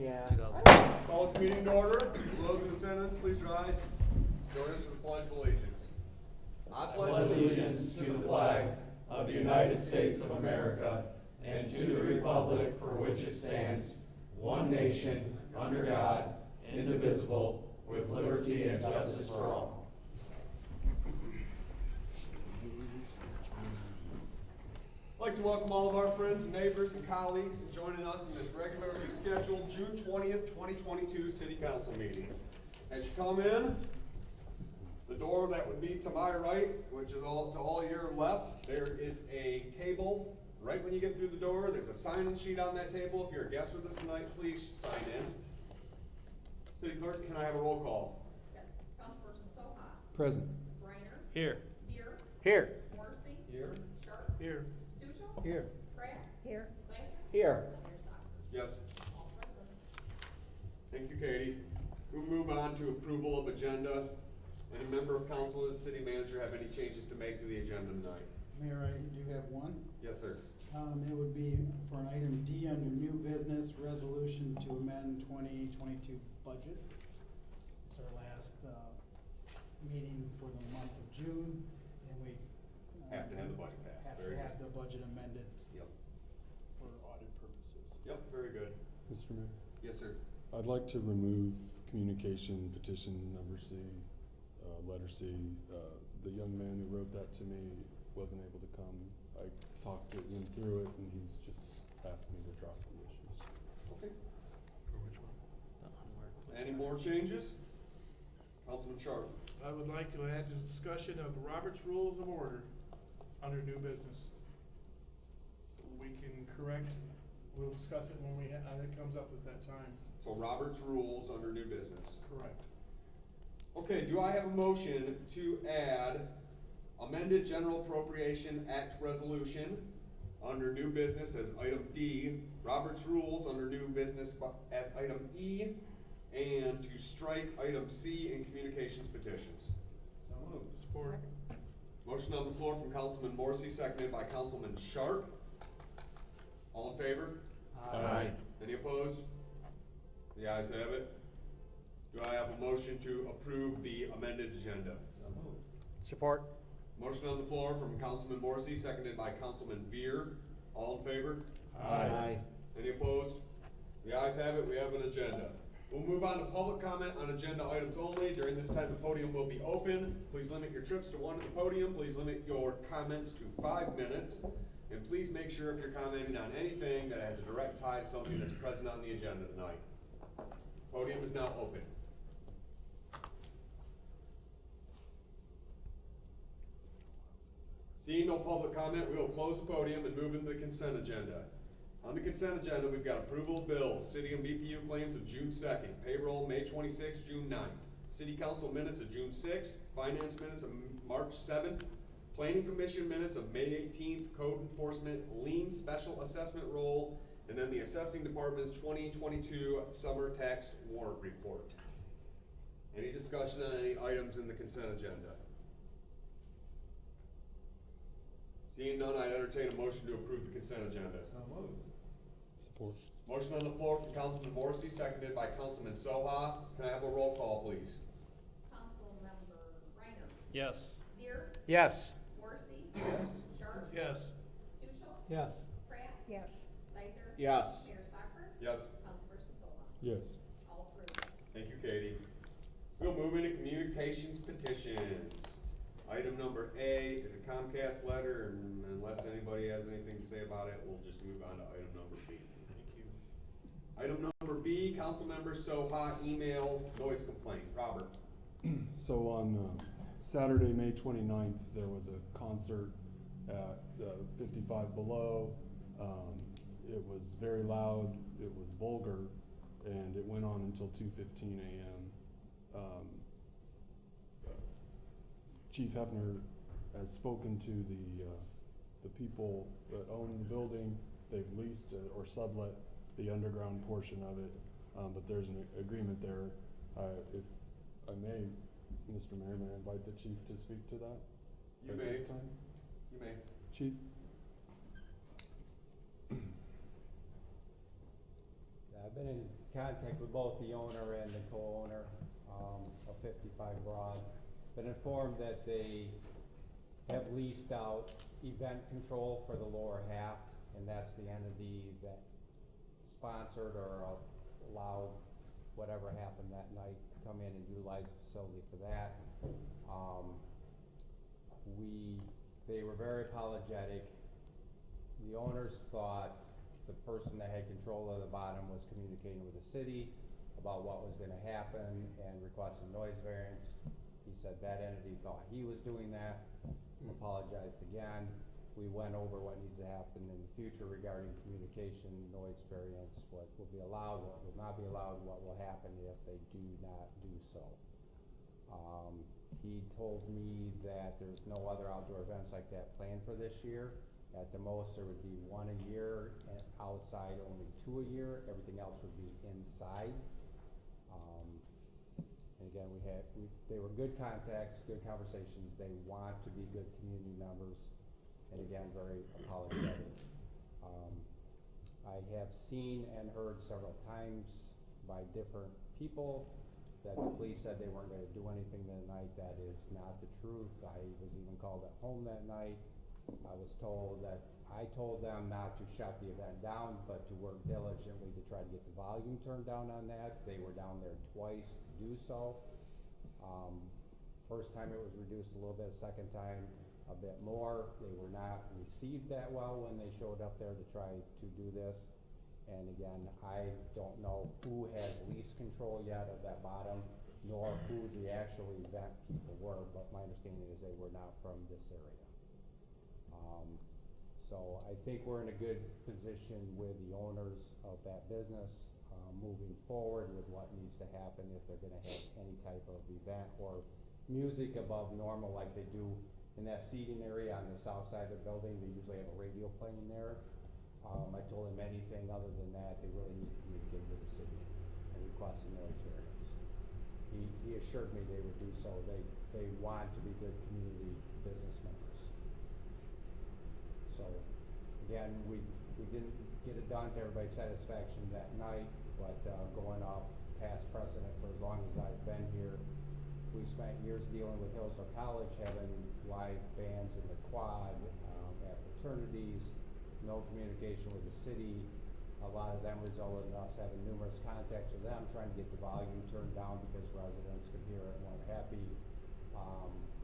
Yeah. 2000. Call this meeting to order. Those in attendance, please rise. Join us for the Pledge of Allegiance. I pledge allegiance to the flag of the United States of America and to the republic for which it stands, one nation, under God, indivisible, with liberty and justice for all. I'd like to welcome all of our friends and neighbors and colleagues joining us in this regularly scheduled June 20th, 2022 City Council meeting. As you come in, the door that would be to my right, which is all to all your left, there is a table right when you get through the door. There's a sign-in sheet on that table. If you're a guest with us tonight, please sign in. City Clerk, can I have a roll call? Yes. Councilperson Soha. Present. Reiner. Here. Beer. Here. Morrissey. Here. Sharp. Here. Stuchel. Here. Pratt. Here. Slicer. Here. Mayor Stockers. Yes. All present. Thank you, Katie. We'll move on to approval of agenda. Any member of council or the city manager have any changes to make to the agenda tonight? Mayor, I do have one. Yes, sir. It would be for an item D under new business, resolution to amend 2022 budget. It's our last meeting for the month of June, and we Have to have the budget passed. have Very to have good. the budget amended Yep. for audit purposes. Yep, very good. Mr. Mayor, Yes, sir. I'd like to remove communication petition number C, letter C. The young man who wrote that to me wasn't able to come. I talked to him through it, and he's just asked me to drop the issues. Okay. For which one? That one where. Any more changes? Councilman Sharp. I would like to add the discussion of Robert's Rules of Order under new business. We can correct, we'll discuss it when it comes up at that time. So Robert's rules under new business. Correct. Okay, do I have a motion to add amended general appropriation act resolution under new business as item D, Robert's rules under new business as item E, and to strike item C in communications petitions? So moved. Support. Motion on the floor from Councilman Morrissey, seconded by Councilman Sharp. All in favor? Aye. Any opposed? The ayes have it. Do I have a motion to approve the amended agenda? So moved. Support. Motion on the floor from Councilman Morrissey, seconded by Councilman Beer. All in favor? Aye. Any opposed? The ayes have it, we have an agenda. We'll move on to public comment on agenda items only. During this time, the podium will be open. Please limit your trips to one at the podium. Please limit your comments to 5 minutes. And please make sure if you're commenting on anything that has a direct tie to something that's present on the agenda tonight. Podium is now open. Seeing no public comment, we will close the podium and move into the consent agenda. On the consent agenda, we've got approval of bills, city and BPU claims of June 2nd, payroll May 26th, June 9th, city council minutes of June 6th, finance minutes of March 7th, planning commission minutes of May 18th, code enforcement lien special assessment roll, and then the assessing department's 2022 summer tax warrant report. Any discussion on any items in the consent agenda? Seeing none, I'd entertain a motion to approve the consent agenda. So moved. Support. Motion on the floor from Councilman Morrissey, seconded by Councilman Soha. Can I have a roll call, please? Councilmember Reiner. Yes. Beer. Yes. Morrissey. Sharp. Yes. Stuchel. Yes. Pratt. Yes. Slicer. Yes. Mayor Stockers. Yes. Councilperson Soha. Yes. All approved. Thank you, Katie. We'll move into communications petitions. Item number A is a Comcast letter, and unless anybody has anything to say about it, we'll just move on to item number B. Thank you. Item number B, Councilmember Soha email noise complaint. Robert. So on Saturday, May 29th, there was a concert at 55 Below. It was very loud, it was vulgar, and it went on until 2:15 a.m. Chief Hefner has spoken to the people that own the building. They've leased or sublet the underground portion of it, but there's an agreement there. If I may, Mr. Mayor, may I invite the chief to speak to that? You at may. this time? You may. Chief? I've been in contact with both the owner and the co-owner of 55 Broad. Been informed that they have leased out event control for the lower half, and that's the entity that sponsored or allowed whatever happened that night to come in and utilize the facility for that. They were very apologetic. The owners thought the person that had control of the bottom was communicating with the city about what was gonna happen and requesting noise variance. He said that entity thought he was doing that, apologized again. We went over what needs to happen in the future regarding communication, noise variance, what will be allowed, what will not be allowed, what will happen if they do not do so. He told me that there's no other outdoor events like that planned for this year. At the most, there would be one a year, and outside only 2 a year. Everything else would be inside. And again, they were good contacts, good conversations. They want to be good community members, and again, very apologetic. I have seen and heard several times by different people that the police said they weren't gonna do anything that night. That is not the truth. I was even called at home that night. I was told that I told them not to shut the event down, but to work diligently to try to get the volume turned down on that. They were down there twice to do so. First time it was reduced a little bit, second time a bit more. They were not received that well when they showed up there to try to do this. And again, I don't know who has lease control yet of that bottom, nor who the actual event people were, but my understanding is they were not from this area. So I think we're in a good position with the owners of that business, moving forward with what needs to happen if they're gonna have any type of event or music above normal like they do in that seating area on the south side of the building. They usually have a radio playing there. I told them anything other than that, they really need to communicate with the city and request a noise variance. He assured me they would do so. They want to be good community business members. So, again, we didn't get it done to everybody's satisfaction that night, but going off past precedent for as long as I've been here, we spent years dealing with Hillsdale College, having live bands in the quad, at fraternities, no communication with the city. A lot of them resulted in us having numerous contacts with them, trying to get the volume turned down because residents could hear it and weren't happy.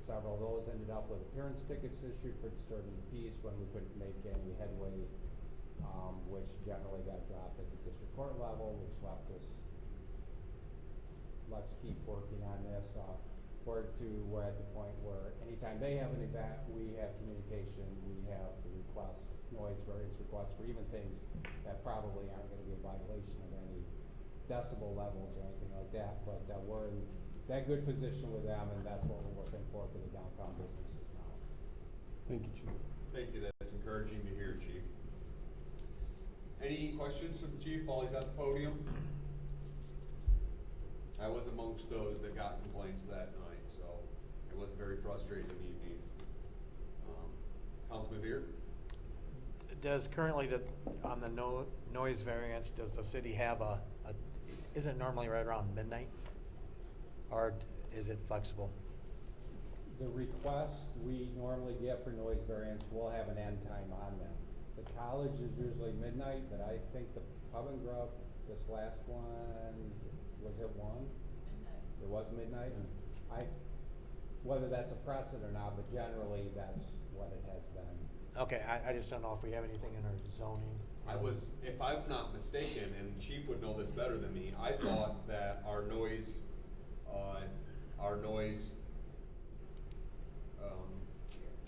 Several of those ended up with appearance tickets issued for disturbing the peace when we couldn't make any headway, which generally got dropped at the district court level, which left us, let's keep working on this. We're at the point where anytime they have an event, we have communication, we have the request, noise variance requests for even things that probably aren't gonna be a violation of any decibel levels or anything like that, but we're in that good position with them, and that's what we're working for the downtown businesses now. Thank you, Chief. Thank you, that's encouraging to hear, Chief. Any questions for the chief while he's at the podium? I was amongst those that got complaints that night, so it was a very frustrating evening. Councilman Beard? Does currently, on the noise variance, does the city have is it normally right around midnight? Or is it flexible? The requests we normally get for noise variance will have an end time on them. The college is usually midnight, but I think the pub and grub, this last one, was it 1? Midnight. It was midnight? Whether that's a precedent or not, but generally that's what it has been. Okay, I just don't know if we have anything in our zoning. If I'm not mistaken, and Chief would know this better than me, I thought that our noise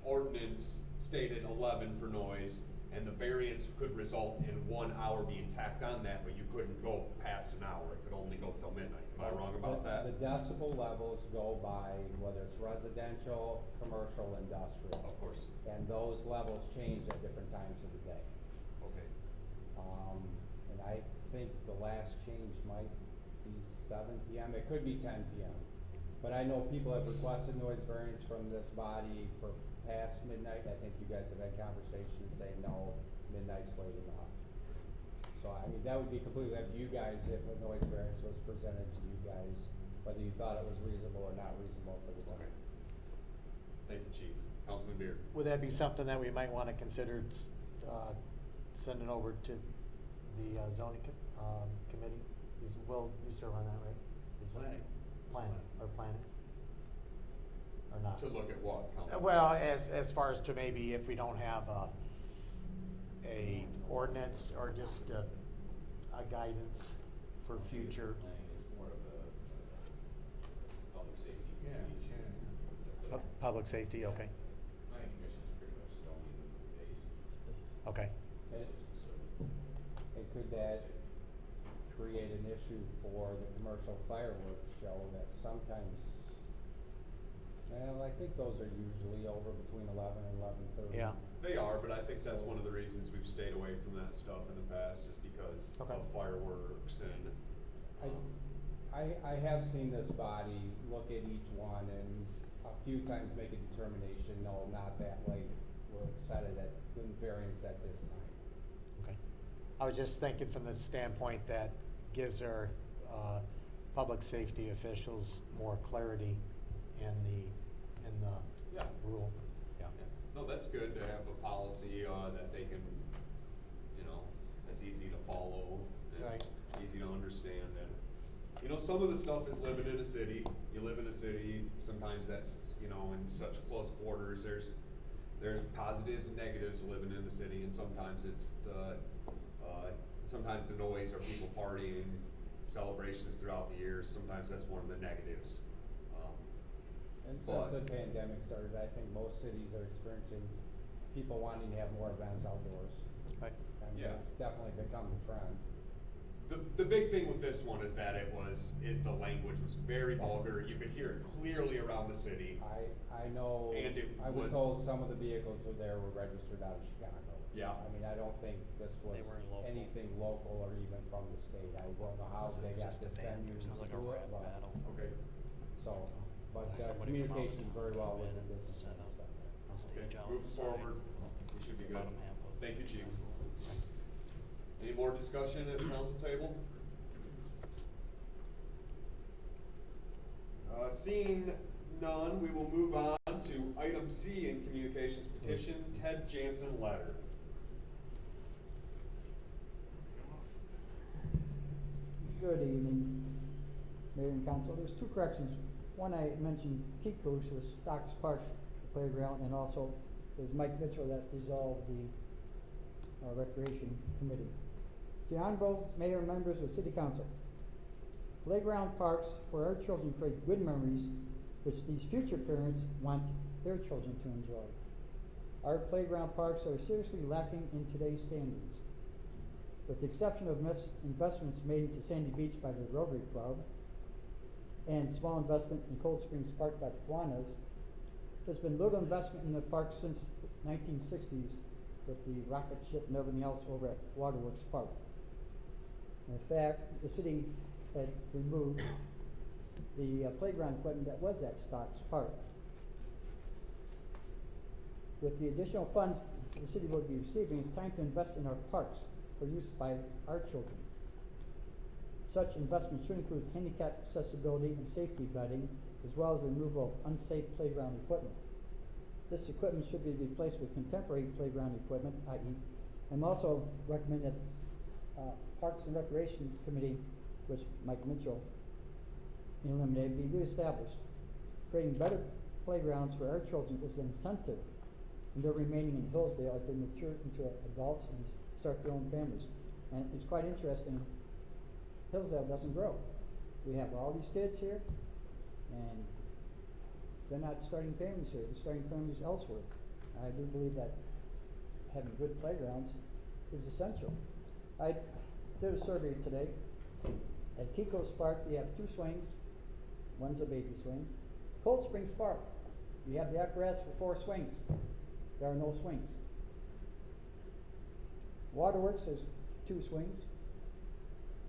ordinance stated 11 for noise, and the variance could result in 1 hour being tacked on that, but you couldn't go past an hour. It could only go till midnight. Am I wrong about that? The decibel levels go by whether it's residential, commercial, industrial. Of course. And those levels change at different times of the day. Okay. And I think the last change might be 7 PM. It could be 10 PM. But I know people have requested noise variance from this body for past midnight. I think you guys have had conversations saying, no, midnight's late enough. So So, I mean, that would be completely up to you guys if a noise variance was presented to you guys, whether you thought it was reasonable or not reasonable for the Okay. time. Thank you, Chief. Councilman Beard. Would that be something that we might wanna consider, sending over to the zoning committee? Will, you serve on that, right? Is that- Planning. Planning? Or not? To look at what, Councilman? Well, as far as to maybe if we don't have a ordinance or just a guidance for future. Planning is more of a public safety Yeah, committee issue. yeah. That's a- Public safety, okay, Planning commission is pretty much zoning based. okay. And- So- And could that create an issue for the commercial fireworks show that sometimes, well, I think those are usually over between 11 and 11:30. Yeah. They are, but I think that's one of the reasons we've stayed away from that stuff in the past, just because Okay. of fireworks and. I have seen this body look at each one and a few times make a determination, no, not that late. We'll set it at, the variance at this time. Okay. I was just thinking from the standpoint that gives our public safety officials more clarity in the Yeah. rule. Yeah. Yeah. No, that's good to have a policy, that they can, that's easy to follow and Right. easy to understand. And, some of the stuff is living in a city. You live in a city, sometimes that's, in such close quarters, there's positives and negatives of living in the city, and sometimes it's sometimes the noise or people partying, celebrations throughout the years, sometimes that's one of the negatives. And But- since the pandemic started, I think most cities are experiencing people wanting to have more events outdoors. Right. I mean, Yeah. it's definitely become the trend. The big thing with this one is that is the language was very vulgar. You could hear it clearly around the city. I know, And it I was was- told some of the vehicles were there were registered out of Chicago. Yeah. I mean, I don't think this was They weren't local. anything local or even from the state. I don't know how they got this venue to do it, but, Okay. so, but Somebody from communication out of very town well come with in the and business. set and up stuff. a Okay, stage moving outside. forward, we should be good. Bottom half of- Thank you, Chief. Any more discussion at the council table? Seeing none, we will move on to item C in communications petition, Ted Jansen letter. Good evening, Mayor and Council. There's two corrections. One, I mentioned Kiko's was Stocks Park Playground, and also there's Mike Mitchell that dissolved the Recreation Committee. To the Honorable Mayor and members of City Council, playground parks for our children create good memories which these future parents want their children to enjoy. Our playground parks are seriously lacking in today's standards. With the exception of investments made into Sandy Beach by the Rotary Club and small investment in Cold Springs Park by the Kiwanis, there's been little investment in the park since the 1960s with the rocket ship and everything else over at Waterworks Park. In fact, the city had removed the playground equipment that was at Stocks Park. With the additional funds the city will be receiving, it's time to invest in our parks for use by our children. Such investments should include handicap accessibility and safety bedding, as well as the removal of unsafe playground equipment. This equipment should be replaced with contemporary playground equipment, i.e., I'm also recommend that Parks and Recreation Committee, which Mike Mitchell eliminated, be reestablished. Creating better playgrounds for our children is an incentive in their remaining in Hillsdale as they mature into adults and start their own families. And it's quite interesting, Hillsdale doesn't grow. We have all these kids here, and they're not starting families here, they're starting families elsewhere. I do believe that having good playgrounds is essential. I did a survey today. At Kiko's Park, we have 2 swings. One's a baby swing. Cold Springs Park, we have the apparatus for 4 swings. There are no swings. Waterworks, there's 2 swings.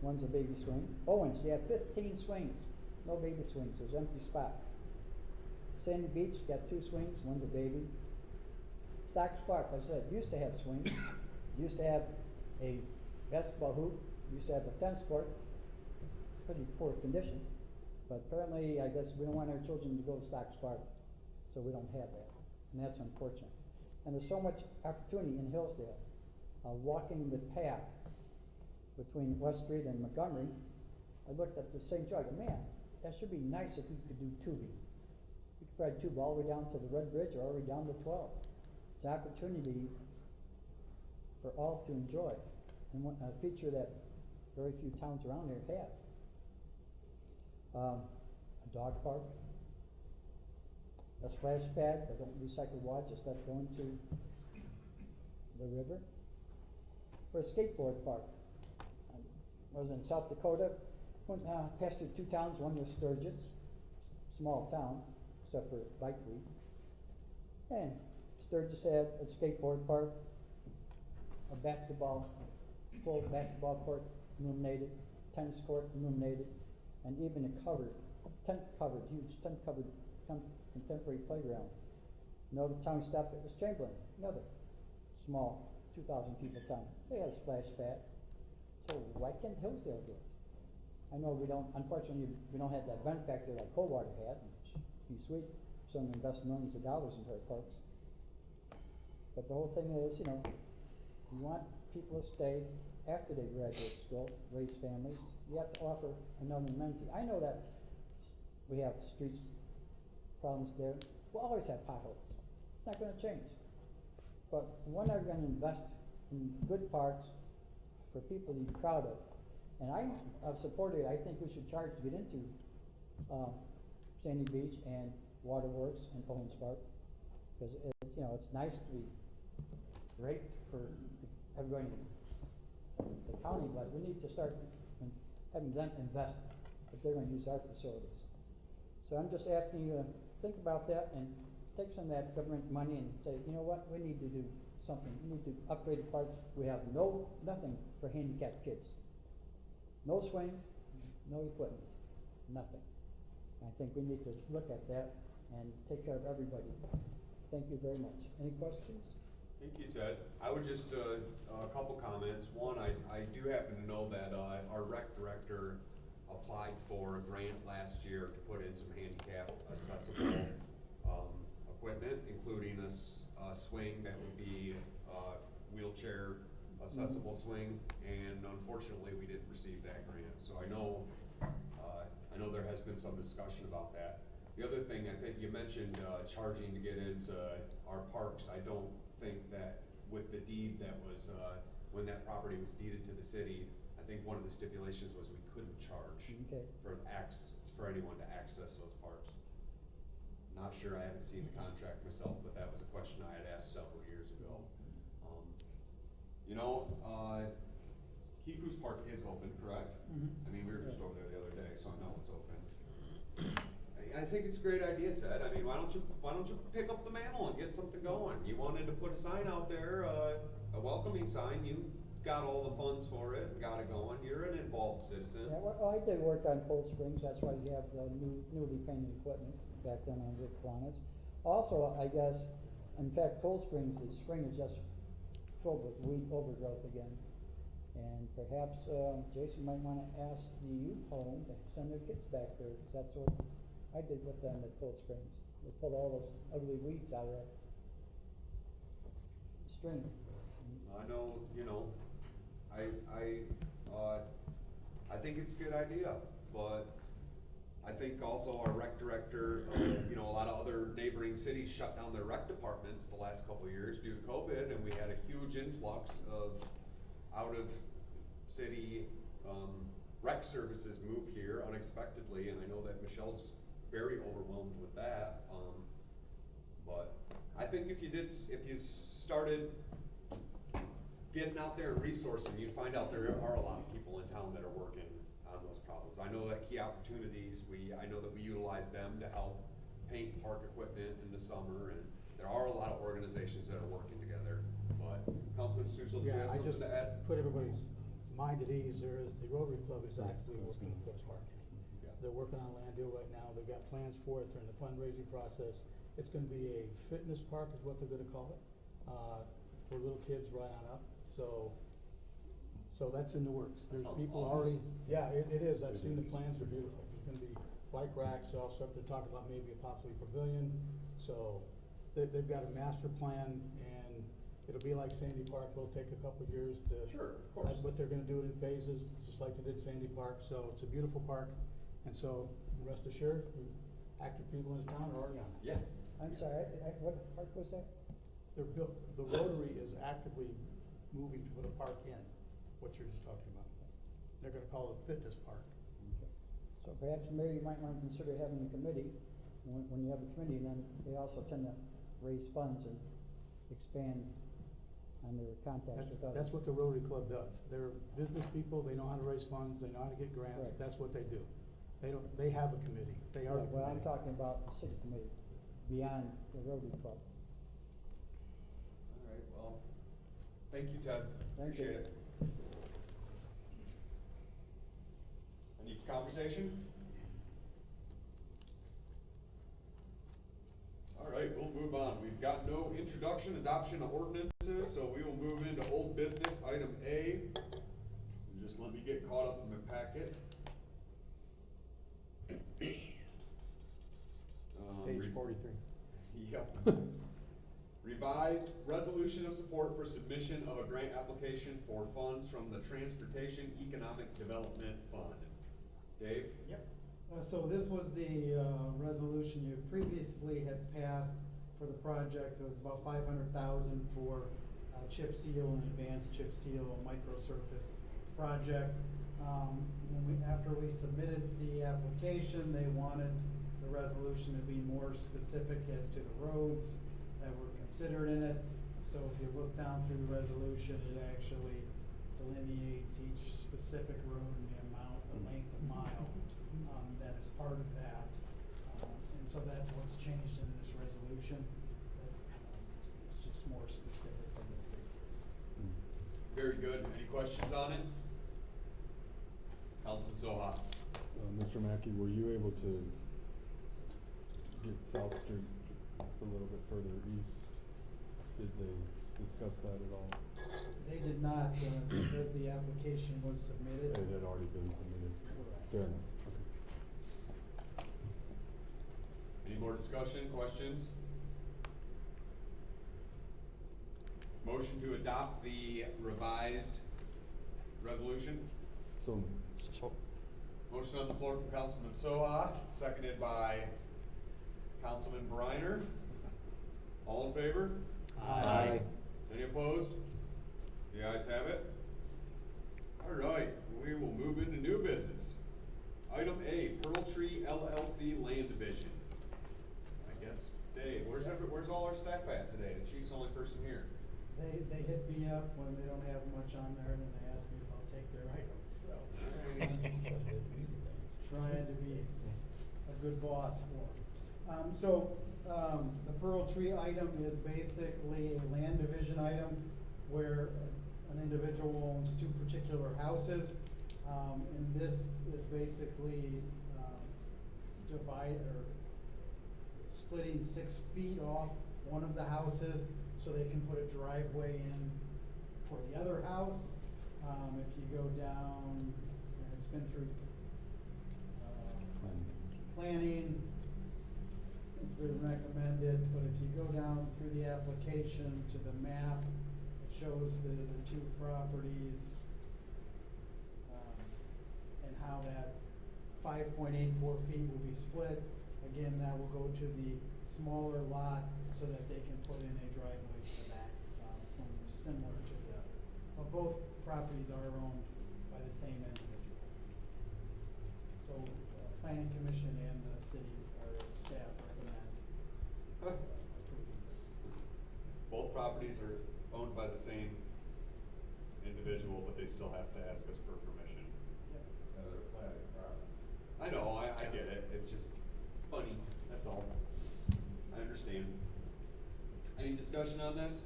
One's a baby swing. Owens, you have 15 swings. No baby swings, there's empty spot. Sandy Beach, you got 2 swings, one's a baby. Stocks Park, like I said, used to have swings. Used to have a basketball hoop, we used to have a tennis court, pretty poor condition. But apparently, I guess we don't want our children to go to Stocks Park, so we don't have that, and that's unfortunate. And there's so much opportunity in Hillsdale. Walking the path between West Street and Montgomery, I looked at the same jog, man, that should be nice if we could do tubing. We could ride tube all the way down to the Red Bridge or all the way down to 12. It's an opportunity for all to enjoy, and a feature that very few towns around here have. A dog park, a splash pad, I don't recycle water, just let it go into the river. For a skateboard park, I was in South Dakota, went passed through 2 towns, one was Sturgis, small town, except for bike week. And Sturgis had a skateboard park, a full basketball court illuminated, tennis court illuminated, and even a tent covered contemporary playground. Another town stop that was Chamberlain, another small 2,000 people town. They had a splash pad. So why can't Hillsdale do it? I know unfortunately, we don't have that benefactor like Coldwater had, which would be sweet, some invest millions of dollars into our parks. But the whole thing is, you want people to stay after they graduate school, raise families. You have to offer another amenity. I know that we have streets problems there. We'll always have potholes. It's not going to change. But when are we going to invest in good parks for people to be proud of? And I've supported, I think we should charge to get into Sandy Beach and Waterworks and Owens Park. Because it's nice to be great for everybody in the county, but we need to start having them invest if they're going to use our facilities. So I'm just asking you to think about that and take some of that government money and say, you know what, we need to do something. We need to upgrade the parks. We have nothing for handicapped kids. No swings, no equipment, nothing. I think we need to look at that and take care of everybody. Thank you very much. Any questions? Thank you, Ted. I would just, a couple comments. One, I do happen to know that our rec director applied for a grant last year to put in some handicap accessible equipment, including a swing that would be wheelchair accessible swing, and unfortunately we didn't receive that grant. So I know there has been some discussion about that. The other thing, I think you mentioned charging to get into our parks. I don't think that with the deed that was, when that property was deeded to the city, I think one of the stipulations was we couldn't charge for anyone to access those parks. Not sure, I haven't seen the contract myself, but that was a question I had asked several years ago. Kiku's Park is open, correct? Mm-hmm. I mean, we were just over there the other day, so I know it's open. I think it's a great idea, Ted. I mean, why don't you pick up the mantle and get something going? You wanted to put a sign out there, a welcoming sign. You got all the funds for it and got it going. You're an involved citizen. Yeah, well, I did work on Cold Springs. That's why you have the newly painted equipment back then on with Kiwanis. Also, I guess, in fact, Cold Springs, the spring is just filled with weed overgrowth again. And perhaps Jason might want to ask the youth home to send their kids back there, because that's what I did with them at Cold Springs. They pulled all those ugly weeds out of that stream. I know, I think it's a good idea, but I think also our rec director, a lot of other neighboring cities shut down their rec departments the last couple of years due to COVID, and we had a huge influx of out of city rec services move here unexpectedly, and I know that Michelle's very overwhelmed with that. But I think if you started getting out there and resourcing, you'd find out there are a lot of people in town that are working on those problems. I know that Key Opportunities, I know that we utilize them to help paint park equipment in the summer, and there are a lot of organizations that are working together. But Councilman Stuchel, do you have something to add? Put everybody's mind at ease. The Rotary Club is actively working to put a park in. Yeah. They're working on a land deal right now. They've got plans for it. They're in the fundraising process. It's going to be a fitness park is what they're going to call it, for little kids right on up. So So that's in the works. That There's sounds people awesome. already, yeah, it is. I've It seen the is. plans, they're beautiful. It's gonna be bike racks, also if they're talking about maybe a possibly pavilion. So they've got a master plan and it'll be like Sandy Park. It'll take a couple years to. Sure, of course. But they're gonna do it in phases, just like they did Sandy Park. So it's a beautiful park. And so rest assured, active people in this town are already on it. Yeah. I'm sorry, what park was that? They're built, the Rotary is actively moving to put a park in, what you're just talking about. They're gonna call it a fitness park. So perhaps maybe you might wanna consider having a committee, when you have a committee, then they also tend to raise funds and expand on their contacts with others. That's what the Rotary Club does. They're business people, they know how to raise funds, they know how to get grants, Right. that's what they do. They have a committee, they are the Yeah, well, I'm committee. talking about the city committee, beyond the Rotary Club. All right, well, thank you, Ted. Thank you. Appreciate it. Any conversation? All right, we'll move on. We've got no introduction, adoption of ordinances, so we will move into old business, item A. Just let me get caught up in my packet. Page 43. Yep. Revised resolution of support for submission of a grant application for funds from the Transportation Economic Development Fund. Dave? Yep. So this was the resolution you previously had passed for the project. It was about 500,000 for chip seal and advanced chip seal microsurface project. After we submitted the application, they wanted the resolution to be more specific as to the roads that were considered in it. So if you look down through the resolution, it actually delineates each specific road and the amount, the length of mile, that is part of that. And so that's what's changed in this resolution. That, it's just more specific than the previous. Very good. Any questions on it? Councilman Soha? Mr. Mackey, were you able to get South Street a little bit further east? Did they discuss that at all? They did not, because the application was submitted. It had already been submitted. Correct. Fair enough, okay. Any more discussion, questions? Motion to adopt the revised resolution? So, Motion on the floor from Councilman Soha, seconded by Councilman Briner. All in favor? Aye. Any opposed? The ayes have it. All right, we will move into new business. Item A, Pearl Tree LLC Land Division. I guess, Dave, where's all our staff at today? The chief's the only person here. They hit me up when they don't have much on there, and they ask me if I'll take their items, so. Trying to be a good boss for them. The Pearl Tree item is basically a land division item where an individual owns two particular houses. And this is basically, splitting 6 feet off one of the houses so they can put a driveway in for the other house. If you go down, and it's been through planning, it's been recommended, but if you go down through the application to the map, it shows the two properties, and how that 5.84 feet will be split. Again, that will go to the smaller lot so that they can put in a driveway for that, similar to the, well, both properties are owned by the same individual. So, planning commission and the city, or staff recommend approving this. Both properties are owned by the same individual, but they still have to ask us for permission. They're platted property. I know, I get it, it's just funny, that's all. I understand. Any discussion on this?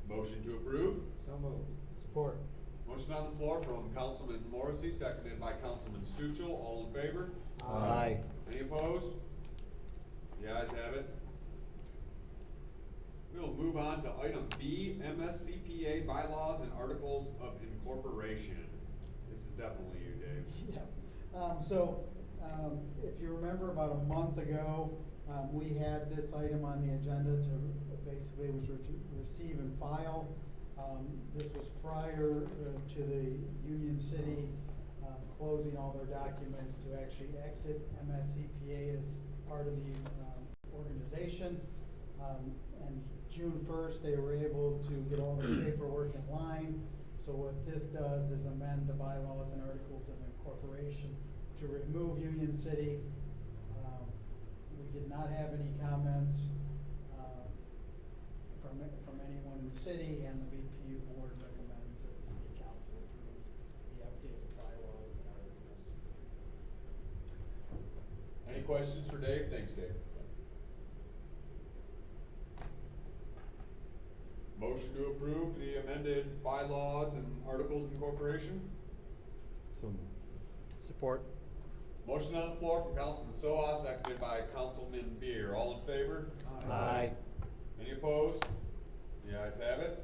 Motion to approve? So moved. Support. Motion on the floor from Councilman Morrissey, seconded by Councilman Stuchel, all in favor? Aye. Any opposed? The ayes have it. We'll move on to item B, MSCPA bylaws and articles of incorporation. This is definitely you, Dave. Yeah, if you remember about a month ago, we had this item on the agenda to, basically was to receive and file. This was prior to the Union City closing all their documents to actually exit MSCPA as part of the organization. And June 1st, they were able to get all their paperwork in line. So what this does is amend the bylaws and articles of incorporation to remove Union City. We did not have any comments from anyone in the city, and the BPU board recommends that the city council approve the updated bylaws and articles. Any questions for Dave? Thanks, Dave. Motion to approve the amended bylaws and articles of incorporation? So moved. Support. Motion on the floor from Councilman Soha, seconded by Councilman Beer. All in favor? Aye. Any opposed? The ayes have it.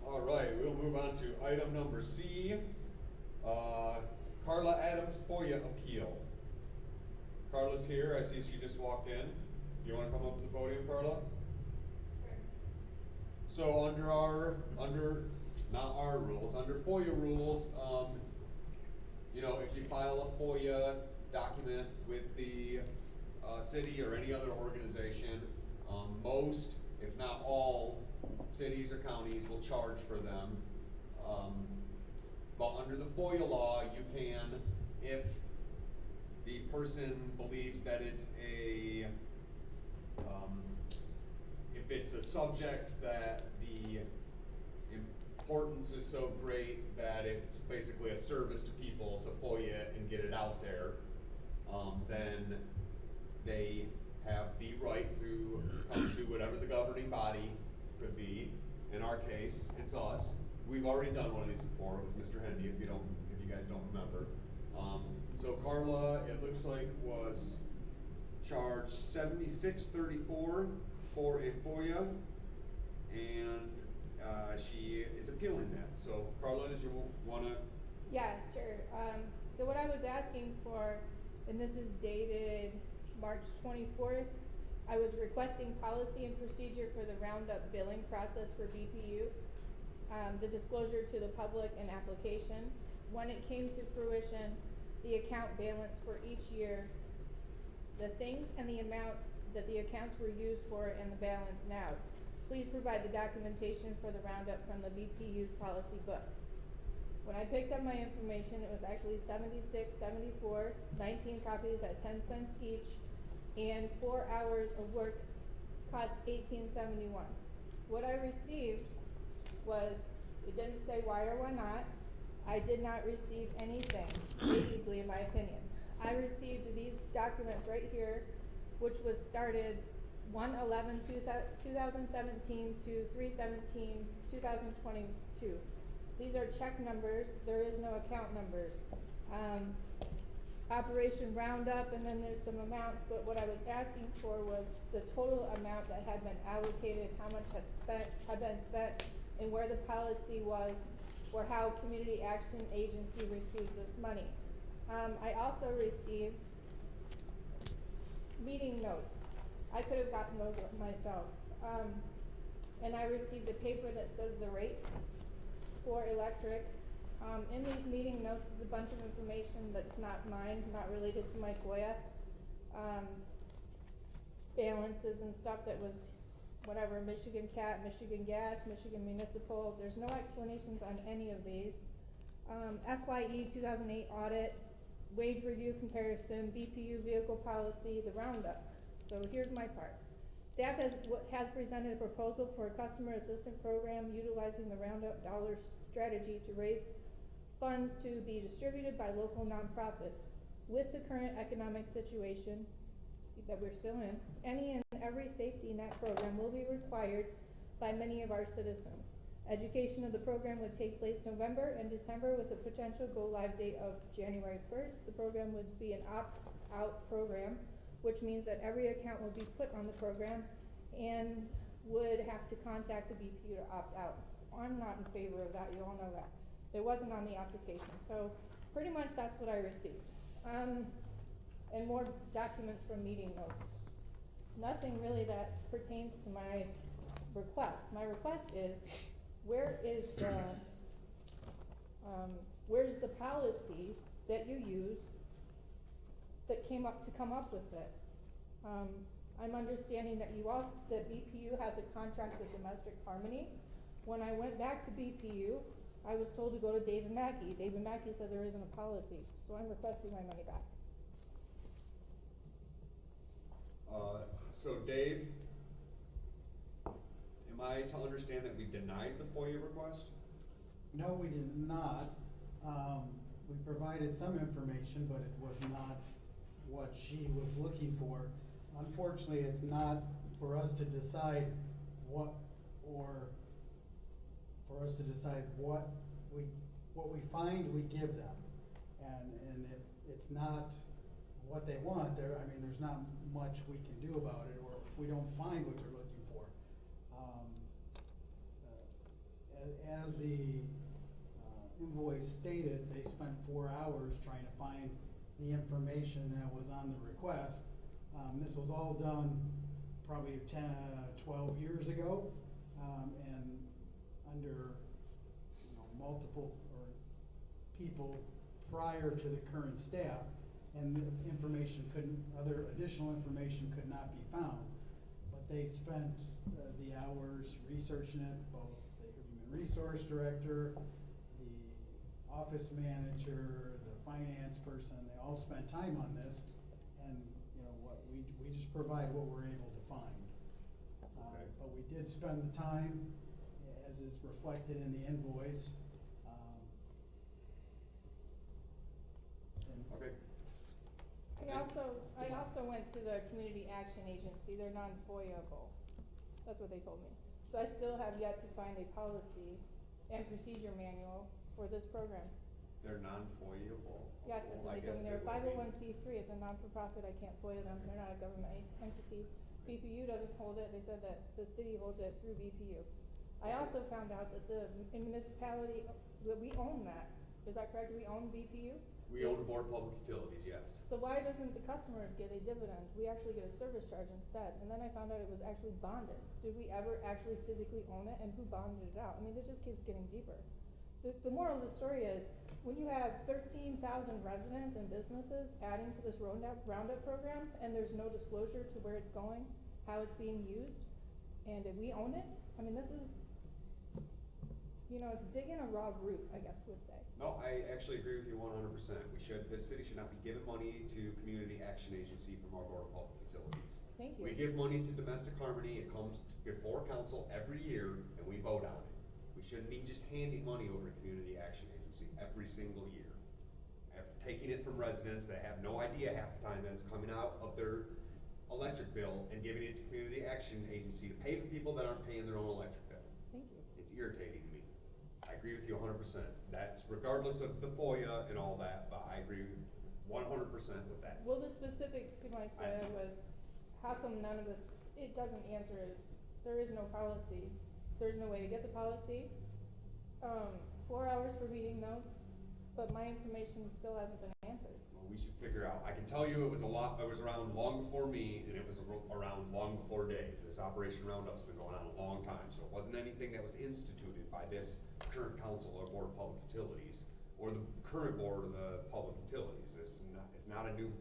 All right, we'll move on to item number C. Carla Adams FOIA appeal. Carla's here. I see she just walked in. You want to come up to the podium, Carla? So under not our rules, under FOIA rules, you know, if you file a FOIA document with the city or any other organization, most, if not all, cities or counties will charge for them. But under the FOIA law, you can, if the person believes that it's if it's a subject that the importance is so great that it's basically a service to people to FOIA and get it out there, then they have the right to come to whatever the governing body could be. In our case, it's us. We've already done one of these before with Mr. Hendy, if you guys don't remember. So Carla, it looks like, was charged $76.34 for a FOIA, and she is appealing that. So Carla, did you wanna? Yeah, sure. So what I was asking for, and this is dated March 24th, I was requesting policy and procedure for the roundup billing process for BPU, the disclosure to the public and application. When it came to fruition, the account balance for each year, the things and the amount that the accounts were used for, and the balance now. Please provide the documentation for the roundup from the BPU policy book. When I picked up my information, it was actually $76.74, 19 copies at 10 cents each, and 4 hours of work cost $18.71. What I received was, it didn't say why or why not. I did not receive anything, basically, in my opinion. I received these documents right here, which was started 1/11/2017 to 3/17/2022. These are check numbers. There is no account numbers. Operation Roundup, and then there's some amounts, but what I was asking for was the total amount that had been allocated, how much had been spent, and where the policy was, or how Community Action Agency receives this money. I also received meeting notes. I could have gotten those myself. And I received a paper that says the rates for electric. In these meeting notes is a bunch of information that's not mine, not related to my FOIA. Balances and stuff that was whatever, Michigan Cat, Michigan Gas, Michigan Municipal. There's no explanations on any of these. FYE 2008 audit, wage review comparison, BPU vehicle policy, the roundup. So here's my part. Staff has presented a proposal for a customer assistance program utilizing the roundup dollar strategy to raise funds to be distributed by local nonprofits. With the current economic situation that we're still in, any and every safety net program will be required by many of our citizens. Education of the program would take place November and December with a potential go-live date of January 1st. The program would be an opt-out program, which means that every account will be put on the program and would have to contact the BPU to opt out. I'm not in favor of that, you all know that. It wasn't on the application, so pretty much that's what I received. And more documents from meeting notes. Nothing really that pertains to my request. My request is, where's the policy that you use that come up with it? I'm understanding that that BPU has a contract with Domestic Harmony. When I went back to BPU, I was told to go to David Mackey. David Mackey said there isn't a policy, so I'm requesting my money back. So Dave, am I to understand that we denied the FOIA request? No, we did not. We provided some information, but it was not what she was looking for. Unfortunately, it's not for us to decide what we find, we give them. And if it's not what they want, there's not much we can do about it, or if we don't find what they're looking for. As the invoice stated, they spent 4 hours trying to find the information that was on the request. This was all done probably 10, 12 years ago, and under multiple people prior to the current staff, and the other additional information could not be found. But they spent the hours researching it, both the human resource director, the office manager, the finance person, they all spent time on this, and we just provide what we're able to find. Okay. But we did spend the time, as is reflected in the invoice. Okay. I also went to the Community Action Agency, they're non-FOIA-able. That's what they told me. So I still have yet to find a policy and procedure manual for this program. They're non-FOIA-able? Yes, that's Well, what I they told me. guess They're it would be- 501c3, it's a non-for-profit, I can't FOIA them, they're not a government entity. BPU doesn't hold it, they said that the city holds it through BPU. I also found out that the municipality, that we own that. Is that correct? We own BPU? We own the Board of Public Utilities, yes. So why doesn't the customers get a dividend? We actually get a service charge instead. And then I found out it was actually bonded. Did we ever actually physically own it, and who bonded it out? I mean, it just keeps getting deeper. The moral of the story is, when you have 13,000 residents and businesses adding to this Roundup program, and there's no disclosure to where it's going, how it's being used, and if we own it, I mean, this is, it's digging a raw root, I guess we'd say. No, I actually agree with you 100%. This city should not be giving money to Community Action Agency from our Board of Public Utilities. Thank you. We give money to Domestic Harmony, it comes before council every year, and we vote on it. We shouldn't be just handing money over to Community Action Agency every single year. Taking it from residents that have no idea half the time that it's coming out of their electric bill and giving it to Community Action Agency to pay for people that aren't paying their own electric bill. Thank you. It's irritating to me. I agree with you 100%. That's regardless of the FOIA and all that, but I agree 100% with that. Well, the specifics to my FOIA was, how come none of us, it doesn't answer it. There is no policy. There's no way to get the policy. 4 hours for reading notes, but my information still hasn't been answered. Well, we should figure out. I can tell you it was around long before me, and it was around long before Dave. This Operation Roundup's been going on a long time, so it wasn't anything that was instituted by this current council or Board of Public Utilities, or the current Board of the Public Utilities. It's not a new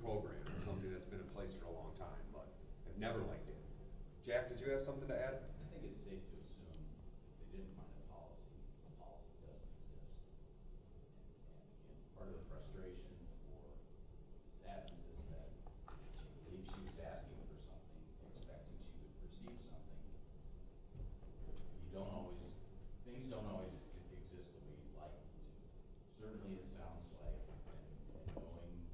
program. It's something that's been in place for a long time, but I've never liked it. Jack, did you have something to add? I think it's safe to assume they didn't find a policy doesn't exist. And again, part of the frustration for Ms. Adams is that she believed she was asking for something, expecting she would receive something. Things don't always exist the way you'd like them to. Certainly it sounds like, and knowing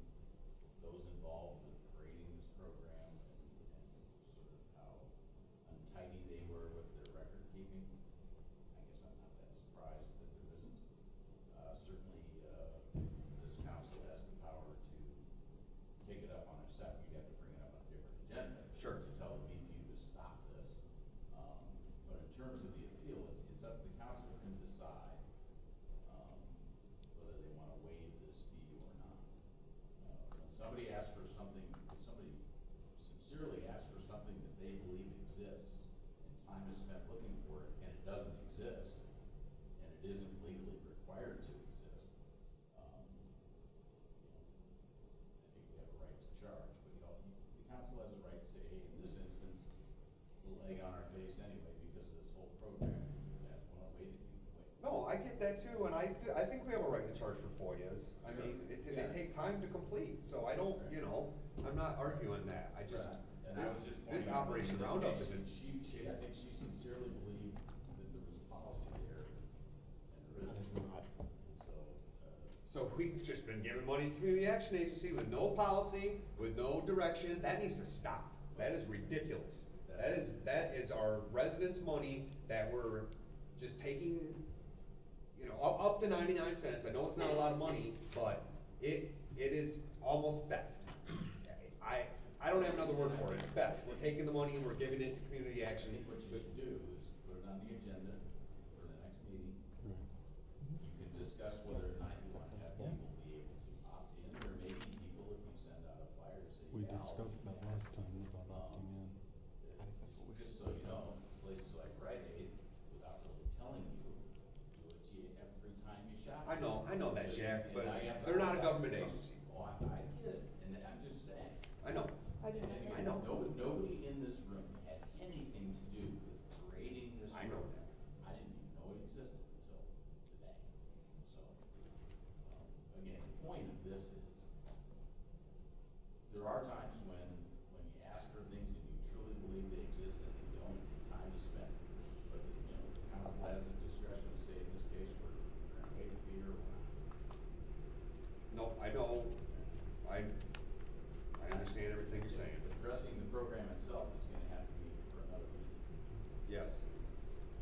those involved with creating this program and sort of how untidy they were with their record keeping, I guess I'm not that surprised that there isn't. Certainly, this council has the power to take it up on a you'd have to bring it up on a different agenda. Sure. To tell the BPU to somebody asks for something, if somebody sincerely asks for something that they believe exists, and time is spent looking for it, and it doesn't exist, and it isn't legally required to exist, I think we have a right to charge, but the council has a right to say, hey, in this instance, we'll egg on our face anyway, because this whole program, if you guys wanna wait, you can wait. No, I get that too, and I think we have a right to charge for FOIAs. I Sure. mean, they Yeah. take time to complete, so I don't, Right. you know, I'm not arguing that. I just, Right. And I was just this pointing out that Operation in this Roundup case, isn't. I think she sincerely believed that there was a policy there, and there isn't. And so, So we've just been giving money to Community Action Agency with no policy, with no direction. That needs to stop. That is ridiculous. That is our residents' money that we're just taking, you know, up to 99 cents. I know it's not a lot of money, but it is almost theft. I don't have another word for it. It's theft. We're taking the money and we're giving it to Community I Action. think what you should do is put it on the agenda for the next meeting. You can discuss whether or not you want to have people be able to opt in. There may be people, if you send out a flyer, say, We yeah, I'll discussed do that last time about opting in. Just so you know, places like Rite Aid, without really telling you, do it to you every time you shop. I know that, So, Jack, and but now you have to they're not a opt out. government agency. Oh, I get it, and I'm just saying. I know. I didn't And know. I know. Nobody in this room had anything to do with creating this I know program. that. I didn't even know it existed until today. So, again, the point of this is, there are times when you ask for things and you truly believe they exist and they don't, and time is spent. But, you know, the council has the discretion to say, in this case, we're gonna waive the fee or we're not. No, I know. I understand everything you're saying. Addressing the program itself is gonna have to be for another meeting. Yes,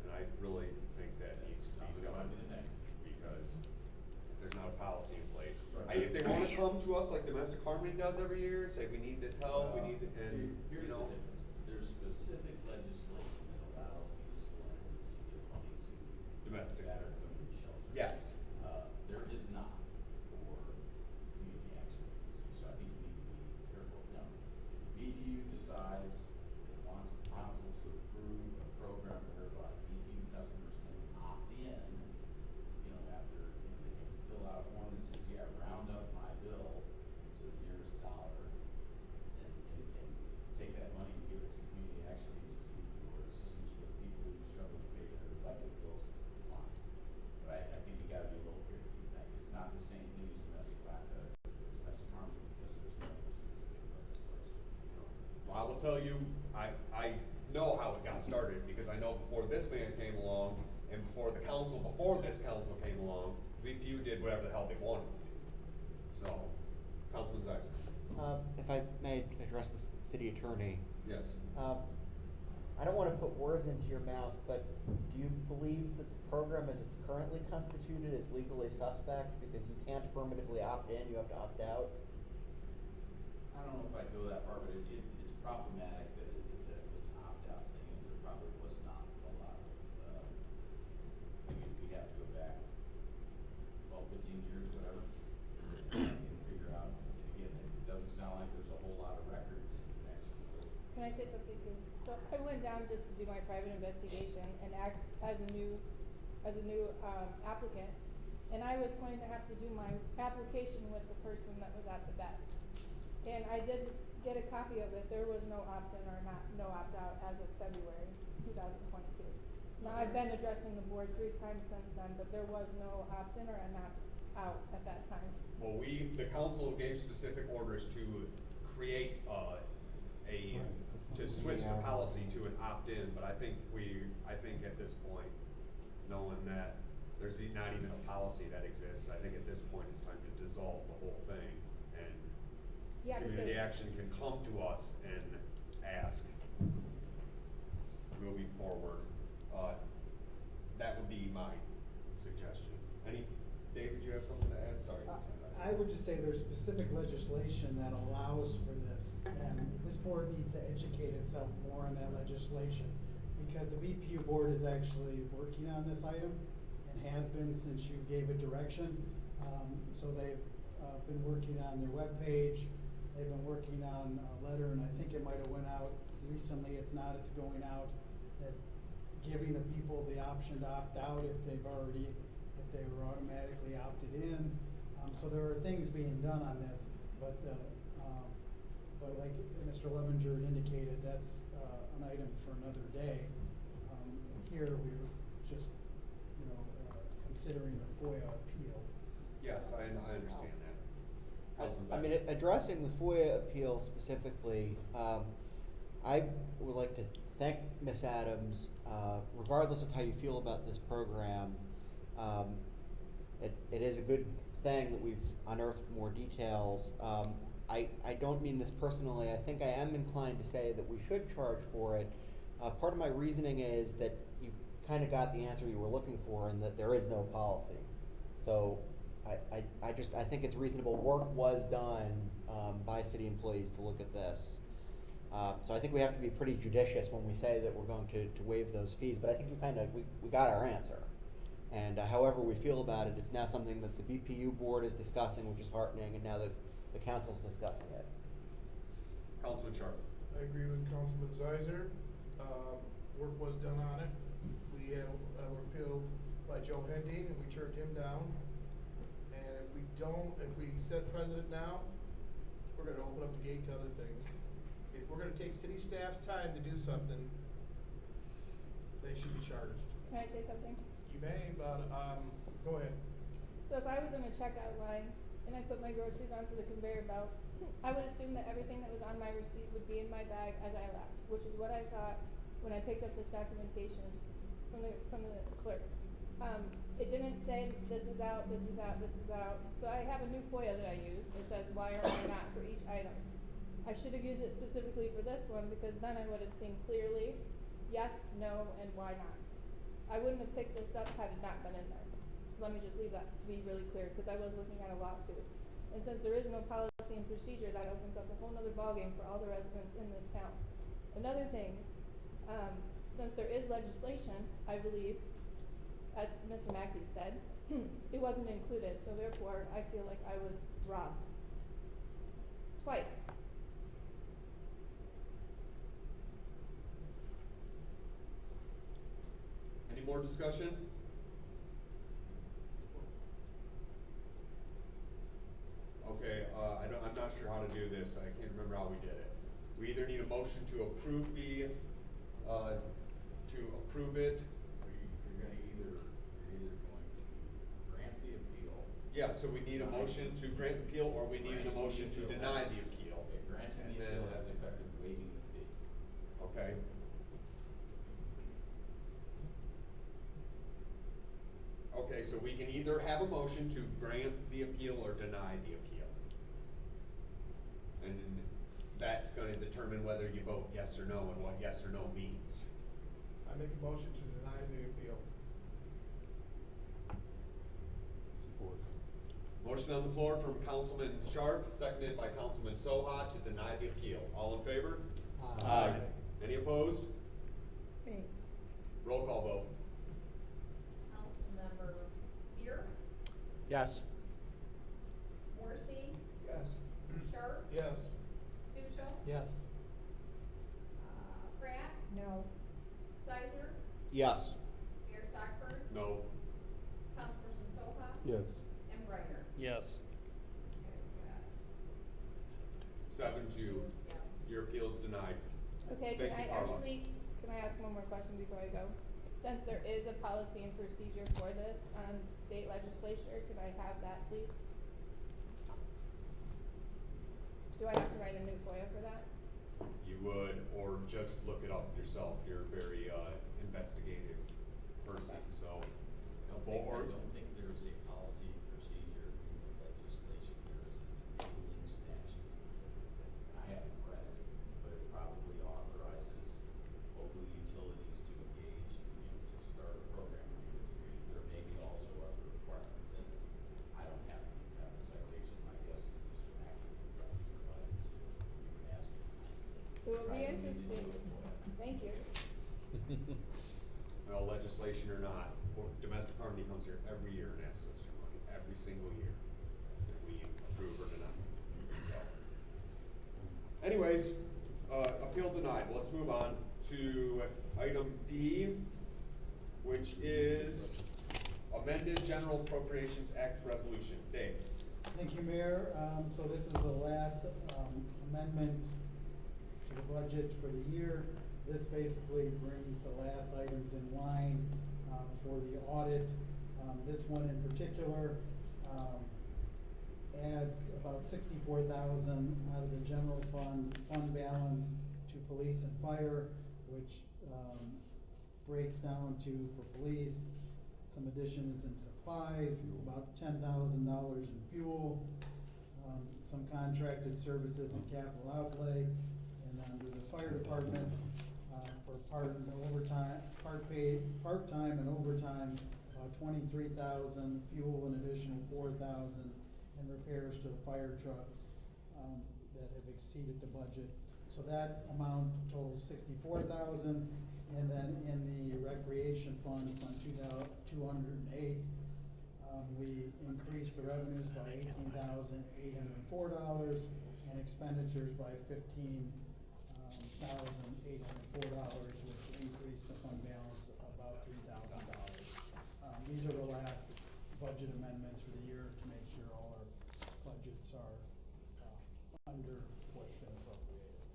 and I really think that needs to Sounds be like it done, might be the next one. because if there's not a policy in place. Right. If they wanna come to us like Domestic Harmony does every year and say, we need this help, we need, and, Here's you the know. difference, there's specific legislation that allows municipal entities to give money to Domestic. battered women's shelters. Yes. There is not for community action agencies, so I think you need to be careful. Now, if BPU decides it wants the council to approve a program whereby BPU customers can opt in, you know, after, you know, they can fill out a form that says, yeah, round up my bill to the nearest dollar, and take that money and give it to community action agency for assistance with people who struggle to pay their electric bills, fine. But I think you gotta be a little careful with that. It's not the same thing as domestic harmony, because there's no specific legislation. I will tell you, I know how it got started, because I know before this man came along, and before the council, before this council came along, BPU did whatever the hell they wanted to do. So, Councilman Zeisman. If I may address the city attorney, Yes. I don't want to put words into your mouth, but do you believe that the program as it's currently constituted is legally suspect because you can't affirmatively opt in, you have to opt out? I don't know if I'd go that far, but it's problematic that it was an opt-out thing, and there probably was not a lot of, again, we'd have to go back 12, 15 years, whatever, and figure out, and again, it doesn't sound like there's a whole lot of records in connection with. Can I say something too? So I went down just to do my private investigation and act as a new applicant. And I was going to have to do my application with the person that was at the desk. And I did get a copy of it. There was no opt-in or no opt-out as of February 2022. Now, I've been addressing the board 3 times since then, but there was no opt-in or an opt-out at that time. Well, the council gave specific orders to create, to switch the policy to an opt-in, but I think at this point, knowing that there's not even a policy that exists, I think at this point it's time to dissolve the whole thing, and Yeah, community because- action can come to us and ask, moving forward. That would be my suggestion. David, you have something to add? Sorry. I would just say there's specific legislation that allows for this, and this board needs to educate itself more on that legislation, because the BPU board is actually working on this item, and has been since you gave it direction. So they've been working on their webpage, they've been working on a letter, and I think it might have went out recently. If not, it's going out. That's giving the people the option to opt out if they were automatically opted in. So there are things being done on this, but like Mr. Levenger had indicated, that's an item for another day. Here we're just, considering the FOIA appeal. Yes, I understand that. Councilman I mean, Zeitz. addressing the FOIA appeal specifically, I would like to thank Ms. Adams, regardless of how you feel about this program. It is a good thing that we've unearthed more details. I don't mean this personally. I think I am inclined to say that we should charge for it. Part of my reasoning is that you kind of got the answer you were looking for, and that there is no policy. So I think it's reasonable. Work was done by city employees to look at this. So I think we have to be pretty judicious when we say that we're going to waive those fees. But I think we got our answer. And however we feel about it, it's now something that the BPU board is discussing, which is heartening, and now the council's discussing it. Councilman Sharp. I agree with Councilman Zeiser. Work was done on it. We were appealed by Joe Hending, and we turned him down. And if we set precedent now, we're gonna open up the gate to other things. If we're gonna take city staff's time to do something, they should be charged. Can I say something? You may, but, go ahead. So if I was in a checkout line and I put my groceries onto the conveyor belt, I would assume that everything that was on my receipt would be in my bag as I left, which is what I thought when I picked up this documentation from the clerk. It didn't say this is out, this is out, this is out. So I have a new FOIA that I use that says why or why not for each item. I should have used it specifically for this one, because then I would have seen clearly yes, no, and why not. I wouldn't have picked this up had it not been in there. So let me just leave that to be really clear, because I was looking at a lawsuit. And since there is no policy and procedure, that opens up a whole nother ballgame for all the residents in this town. Another thing, since there is legislation, I believe, as Mr. Mackey said, it wasn't included, so therefore I feel like I was robbed. Twice. Any more discussion? Okay, I'm not sure how to do this. I can't remember how we did it. We either need a motion to approve it. You're either going to grant the appeal. Yeah, so we need a motion to grant the appeal, or we need a motion to deny the appeal. Okay, granting the appeal has the effect of waiving the fee. Okay. Okay, so we can either have a motion to grant the appeal or deny the appeal. And then that's gonna determine whether you vote yes or no and what yes or no means. I make a motion to deny the appeal. Support. Motion on the floor from Councilman Sharp, seconded by Councilman Soha to deny the appeal. All in favor? Aye. Any opposed? Me. Roll call vote. Councilmember Beer, Yes. Morrissey, Yes. Sharp, Yes. Stuchel, Yes. Pratt, No. Sizer, Yes. Mayor Stockford, No. Councilperson Soha, Yes. and Reiner. Yes. 7-2. Yeah. Your appeal's denied. Okay, Thank you, Carla. can I ask one more question before I go? Since there is a policy and procedure for this on state legislature, could I have that, please? Do I have to write a new FOIA for that? You would, or just look it up yourself. You're a very investigative person, so. I don't think there's a policy and procedure in the legislation. There is an enabling statute. I haven't read it, but it probably authorizes local utilities to engage to start a program. There may be also other requirements in it. I don't have a citation. My guess is Mr. Mackey would probably provide it to you. You can ask him. It would be interesting. Thank you. Well, legislation or not, domestic harmony comes here every year and asks us for money, every single year, if we approve or deny. So, Anyways, appeal denied. Let's move on to item D, which is amended General Appropriations Act resolution. Dave. Thank you, Mayor. So this is the last amendment to the budget for the year. This basically brings the last items in line for the audit. This one in particular adds about $64,000 out of the general fund balance to police and fire, which breaks down to, for police, some additions in supplies, about $10,000 in fuel, some contracted services and capital outlay, and then under the fire department, for part time and overtime, 23,000, fuel an additional 4,000, and repairs to the fire trucks that have exceeded the budget. So that amount totals 64,000, and then in the recreation fund, Fund 208, we increased the revenues by $18,804 and expenditures by $15,804, which increased the fund balance about $3,000. These are the last budget amendments for the year to make sure all our budgets are under what's been appropriated.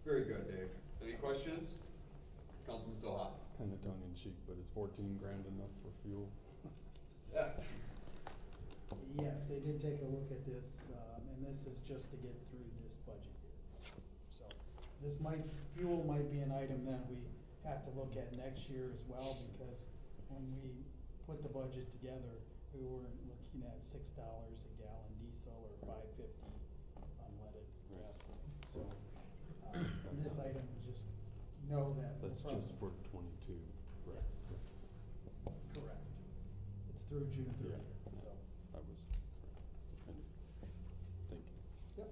Very good, Dave. Any questions? Councilman Soha. Kind of tongue in cheek, but is 14 grand enough for fuel? Yes, they did take a look at this, and this is just to get through this budget year. So fuel might be an item that we have to look at next year as well, because when we put the budget together, we were looking at $6 a gallon diesel or $5.50 unleaded gasoline. So this item, just know that. That's just for 22, right? Yes. Correct. It's through June 30th, so. I was, thank you. Yep.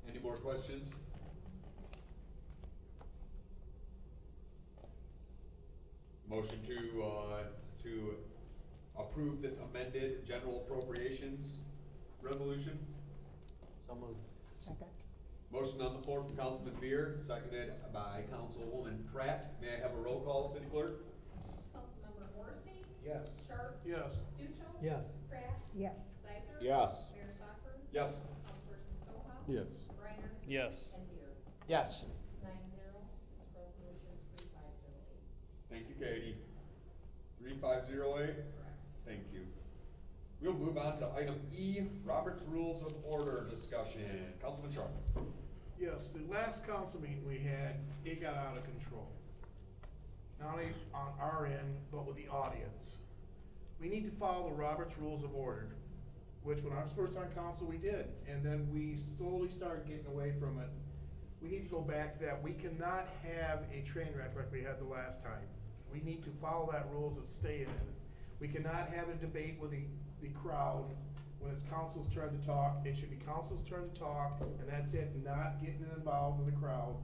Any more questions? Motion to approve this amended general appropriations resolution. So moved. Second. Motion on the floor from Councilman Beer, seconded by Councilwoman Pratt. May I have a roll call, City Clerk? Councilmember Morrissey? Yes. Sharp? Yes. Stuchel? Yes. Pratt? Yes. Sizer? Yes. Mayor Stockford? Yes. Councilperson Soha? Yes. Reiner? Yes. And Beer? Yes. 9-0, it's resolution 3508. Thank you, Katie. 3508? Thank you. We'll move on to item E, Robert's Rules of Order discussion. Councilman Sharp. Yes, the last council meeting we had, it got out of control. Not only on our end, but with the audience. We need to follow the Robert's Rules of Order, which when I was first on council, we did. And then we slowly started getting away from it. We need to go back to that. We cannot have a train wreck like we had the last time. We need to follow that rules and stay in it. We cannot have a debate with the crowd when it's council's turn to talk. It should be council's turn to talk, and that's it, not getting involved with the crowd.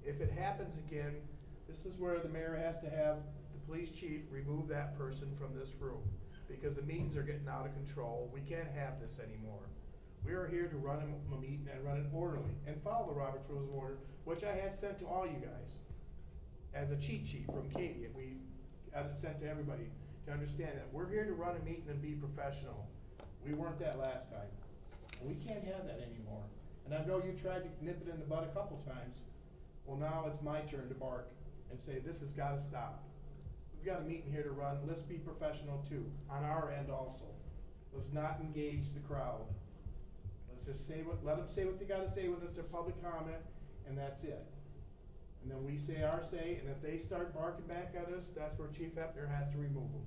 If it happens again, this is where the mayor has to have the police chief remove that person from this room, because the meetings are getting out of control. We can't have this anymore. We are here to run a meeting and run it orderly and follow the Robert's Rules of Order, which I had sent to all you guys as a cheat sheet from Katie, and we had it sent to everybody to understand that we're here to run a meeting and be professional. We weren't that last time. And we can't have that anymore. And I know you tried to nip it in the bud a couple times. Well, now it's my turn to bark and say, this has gotta stop. We've got a meeting here to run. Let's be professional too, on our end also. Let's not engage the crowd. Let's just let them say what they gotta say when it's their public comment, and that's it. And then we say our say, and if they start barking back at us, that's where Chief Epner has to remove them.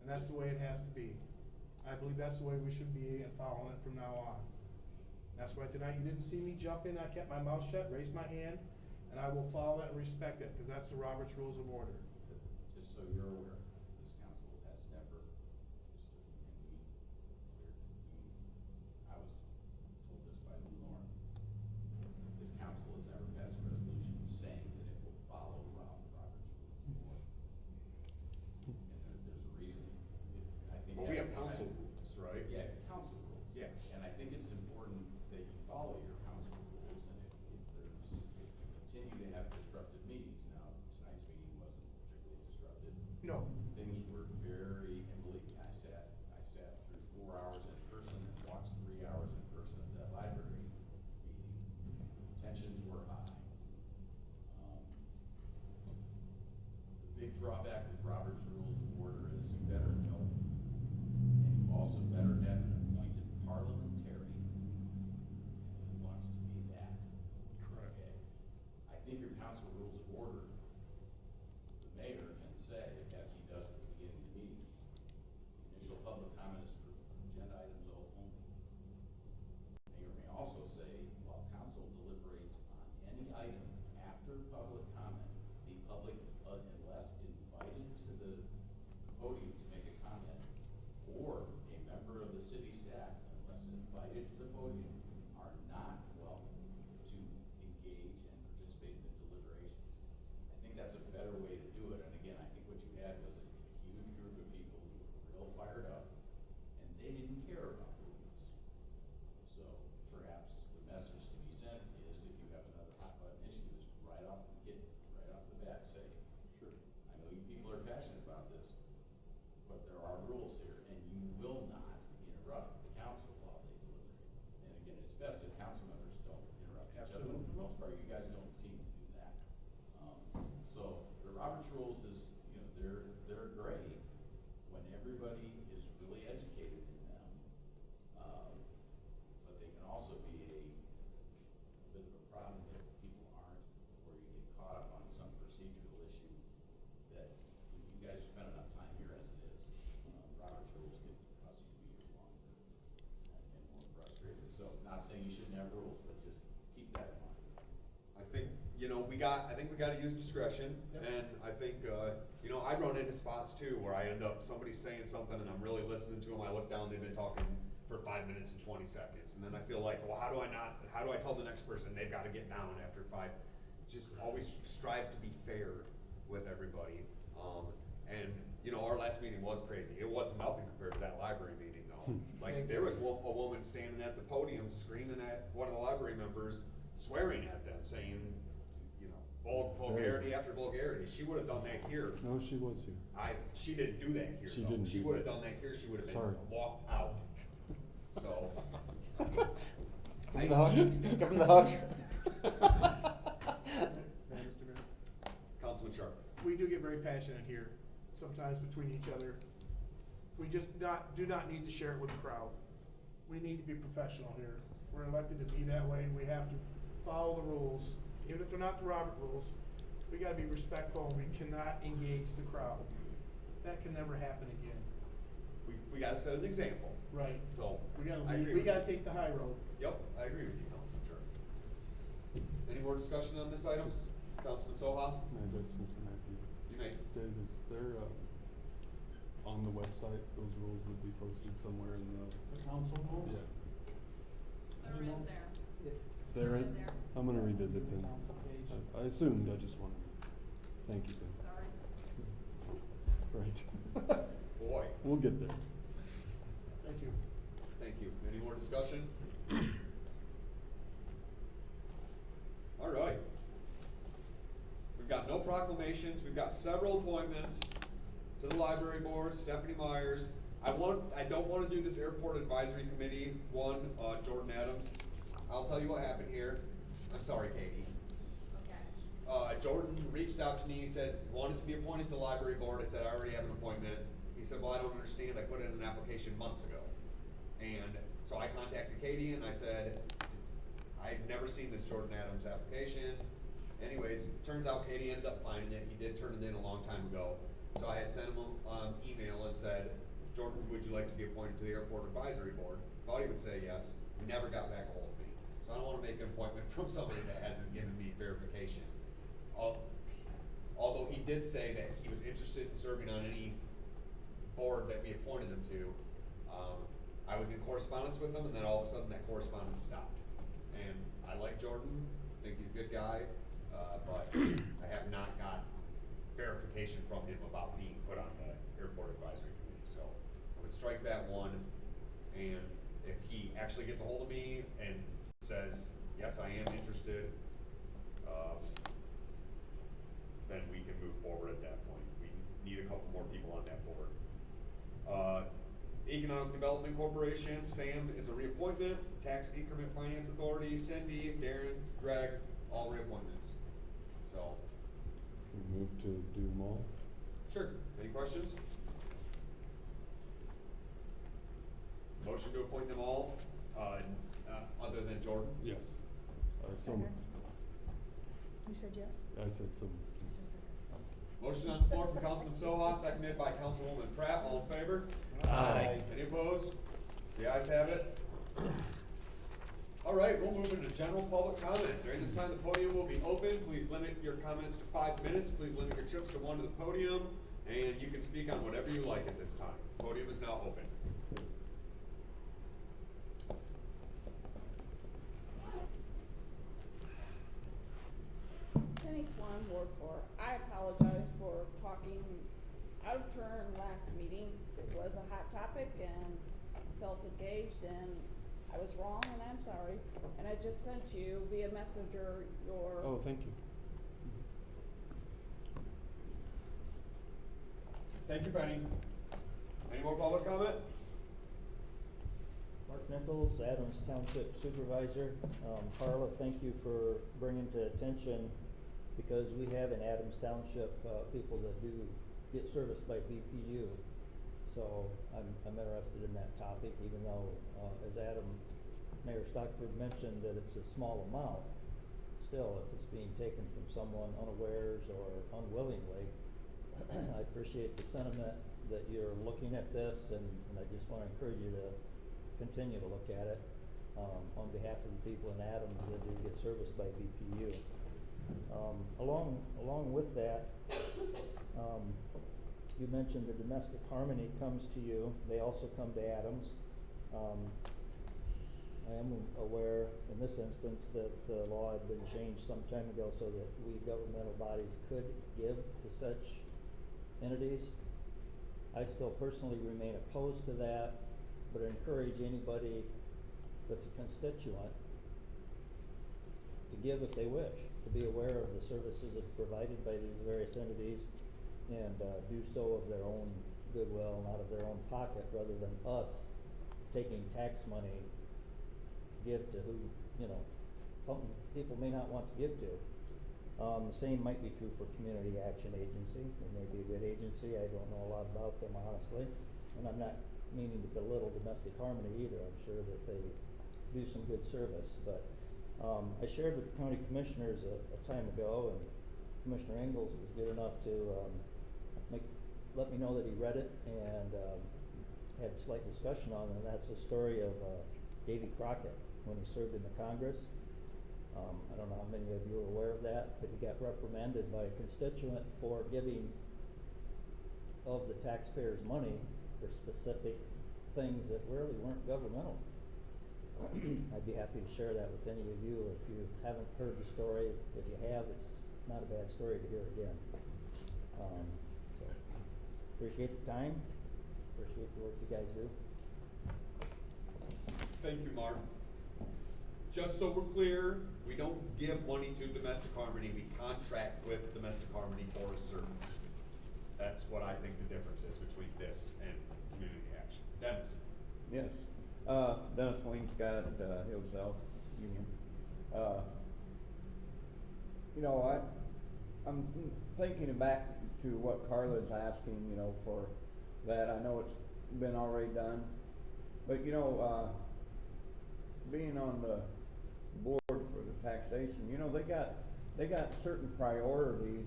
And that's the way it has to be. I believe that's the way we should be and following it from now on. That's why tonight you didn't see me jump in. I kept my mouth shut, raised my hand, and I will follow that and respect it, because that's the Robert's Rules of Order. Just so you're aware, this council has never, I was told this by Lou Lauren, this council has never passed a resolution saying that it will follow Robert's Rules of Order. And there's a reason. I think. Well, we have council rules, right? Yeah, council rules. Yeah. And I think it's important that you that with Robert's Rules of Order is you better know, and you also better have an appointed parliamentarian who wants to be that. Correct. Okay. I think your council rules of order, the mayor can say, as he does at the beginning of the meeting, initial public comment is for agenda items only. The mayor may also say, while council deliberates on any item after public comment, the public, unless invited to the podium to make a comment, or a member of the city staff, unless invited to the podium, are not welcome to engage and participate in the deliberations. I think that's a better way to do it, and again, I think what you had was a huge group of people who were real fired up, and they didn't care about rules. So perhaps the message to be sent is, if you have another hot button issue, is right off the bat, say, sure, I know you people are passionate about this, but there are rules here, and you will not interrupt the council while they deliberate. And again, it's best if council members don't interrupt each other. For the most part, you guys don't seem to do that. So the Robert's Rules is, they're great when everybody is really educated in them. But they can also be a bit of a problem if people aren't, or you get caught up on some procedural issue that if you guys spend enough time here as it is, Robert's Rules can cause you to be here longer and more frustrated. So not saying you shouldn't have rules, but just keep that in mind. I think, I think we gotta use discretion, and I think, I run into spots too where I end up, somebody's saying something and I'm really listening to them, I look down, they've been talking for 5 minutes and 20 seconds, and then I feel like, well, how do I tell the next person they've gotta get down after 5? Just always strive to be fair with everybody, and, our last meeting was crazy, it was nothing compared to that library meeting though. Like, there was a woman standing at the podium screaming at one of the library members, swearing at them, saying, vulgarity after vulgarity. She would have done that here. No, she was here. She didn't do that here. She though. didn't She do would have that. done that here. She would have been Sorry. walked out. So. Give him the hook. Give him the hook. Councilman Sharp. We do get very passionate here, sometimes between each other. We just do not need to share it with the crowd. We need to be professional here. We're elected to be that way. We have to follow the rules, even if they're not the Robert rules. We gotta be respectful, and we cannot engage the crowd. That can never happen again. We gotta set an example. Right. So. We I gotta agree we with gotta you. take the high road. Yep, I agree with you, Councilman Sharp. Any more discussion on this item? Councilman Soha? And just Mr. Mackey. You may. Dave, is there, on the website, those rules would be posted somewhere in the? The council rules? Yeah. They're in there. They're in? there. I'm gonna revisit The them. council page. I assumed, I just wanted, thank you, Tim. Sorry. Right. Boy. We'll get there. Thank you. Thank you. Any more discussion? All right. We've got no proclamations. We've got several appointments to the library board. Stephanie Myers. I don't want to do this airport advisory committee one, Jordan Adams. I'll tell you what happened here. I'm sorry, Katie. Okay. Jordan reached out to me, he said, wanted to be appointed to the library board. I said, I already have an appointment. He said, well, I don't understand. I put in an application months ago. And so I contacted Katie and I said, I've never seen this Jordan Adams application. Anyways, turns out Katie ended up finding it. He did turn it in a long time ago. So I had sent him an email and said, Jordan, would you like to be appointed to the airport advisory board? Thought he would say yes. He never got back a hold of me. So I don't want to make an appointment from somebody that hasn't given me verification. Although he did say that he was interested in serving on any board that we appointed him to. I was in correspondence with him, and then all of a sudden that correspondence stopped. And I like Jordan, think he's a good guy, but I have not got verification from him about being put on the airport advisory committee. So I would strike that one, and if he actually gets a hold of me and says, yes, I am interested, then we can move forward at that point. We need a couple more people on that board. Economic Development Corporation, Sam is a reappointment. Tax Increment Finance Authority, Cindy, Darren, Greg, all reappointments. So, We move to do them all? Sure. Any questions? Motion to appoint them all, other than Jordan? Yes. So, You said yes? I said some. Motion on the floor from Councilman Soha, seconded by Councilwoman Pratt. All in favor? Aye. Any opposed? The ayes have it. All right, we'll move into general public comment. During this time, the podium will be open. Please limit your comments to 5 minutes. Please limit your trips to one to the podium, and you can speak on whatever you like at this time. Podium is now open. Penny Swan, Ward 4. I apologize for talking out of turn last meeting. It was a hot topic and felt engaged, and I was wrong, and I'm sorry. And I just sent you via messenger your. Oh, thank you. Thank you, Penny. Any more public comment? Mark Nichols, Adams Township Supervisor. Carla, thank you for bringing to attention, because we have in Adams Township, people that do get serviced by BPU. So I'm interested in that topic, even though, as Mayor Stockford mentioned, that it's a small amount. Still, if it's being taken from someone unawares or unwillingly, I appreciate the sentiment that you're looking at this, and I just want to encourage you to continue to look at it on behalf of the people in Adams that do get serviced by BPU. Along with that, you mentioned the domestic harmony comes to you. They also come to Adams. I am aware in this instance that the law had been changed some time ago so that we governmental bodies could give to such entities. I still personally remain opposed to that, but I encourage anybody that's a constituent to give if they wish, to be aware of the services that are provided by these various entities, and do so of their own goodwill and out of their own pocket, rather than us taking tax money to give to who, something people may not want to give to. The same might be true for Community Action Agency. It may be a good agency. I don't know a lot about them, honestly. And I'm not meaning to belittle domestic harmony either. I'm sure that they do some good service. But I shared with the county commissioners a time ago, and Commissioner Ingalls was good enough to let me know that he read it and had a slight discussion on it. And that's the story of Davy Crockett when he served in the Congress. I don't know how many of you are aware of that, but he got reprimanded by a constituent for giving of the taxpayers' money for specific things that really weren't governmental. I'd be happy to share that with any of you if you haven't heard the story. If you have, it's not a bad story to hear again. So appreciate the time, appreciate the work you guys do. Thank you, Mark. Just so we're clear, we don't give money to Domestic Harmony, we contract with Domestic Harmony for a service. That's what I think the difference is between this and Community Action. Dennis? Yes, Dennis Wainscott, Hillsdale Union. I'm thinking back to what Carla's asking, for that. I know it's been already done, but being on the board for the taxation, they got certain priorities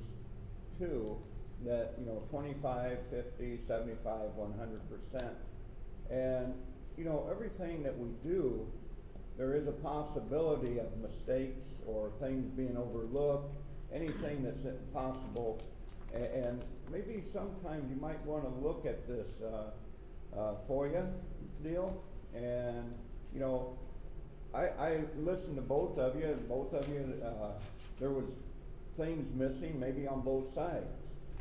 too, that 25, 50, 75, 100%. And everything that we do, there is a possibility of mistakes or things being overlooked, anything that's possible. And maybe sometimes you might want to look at this FOIA deal. And I listened to both of you, there was things missing maybe on both sides.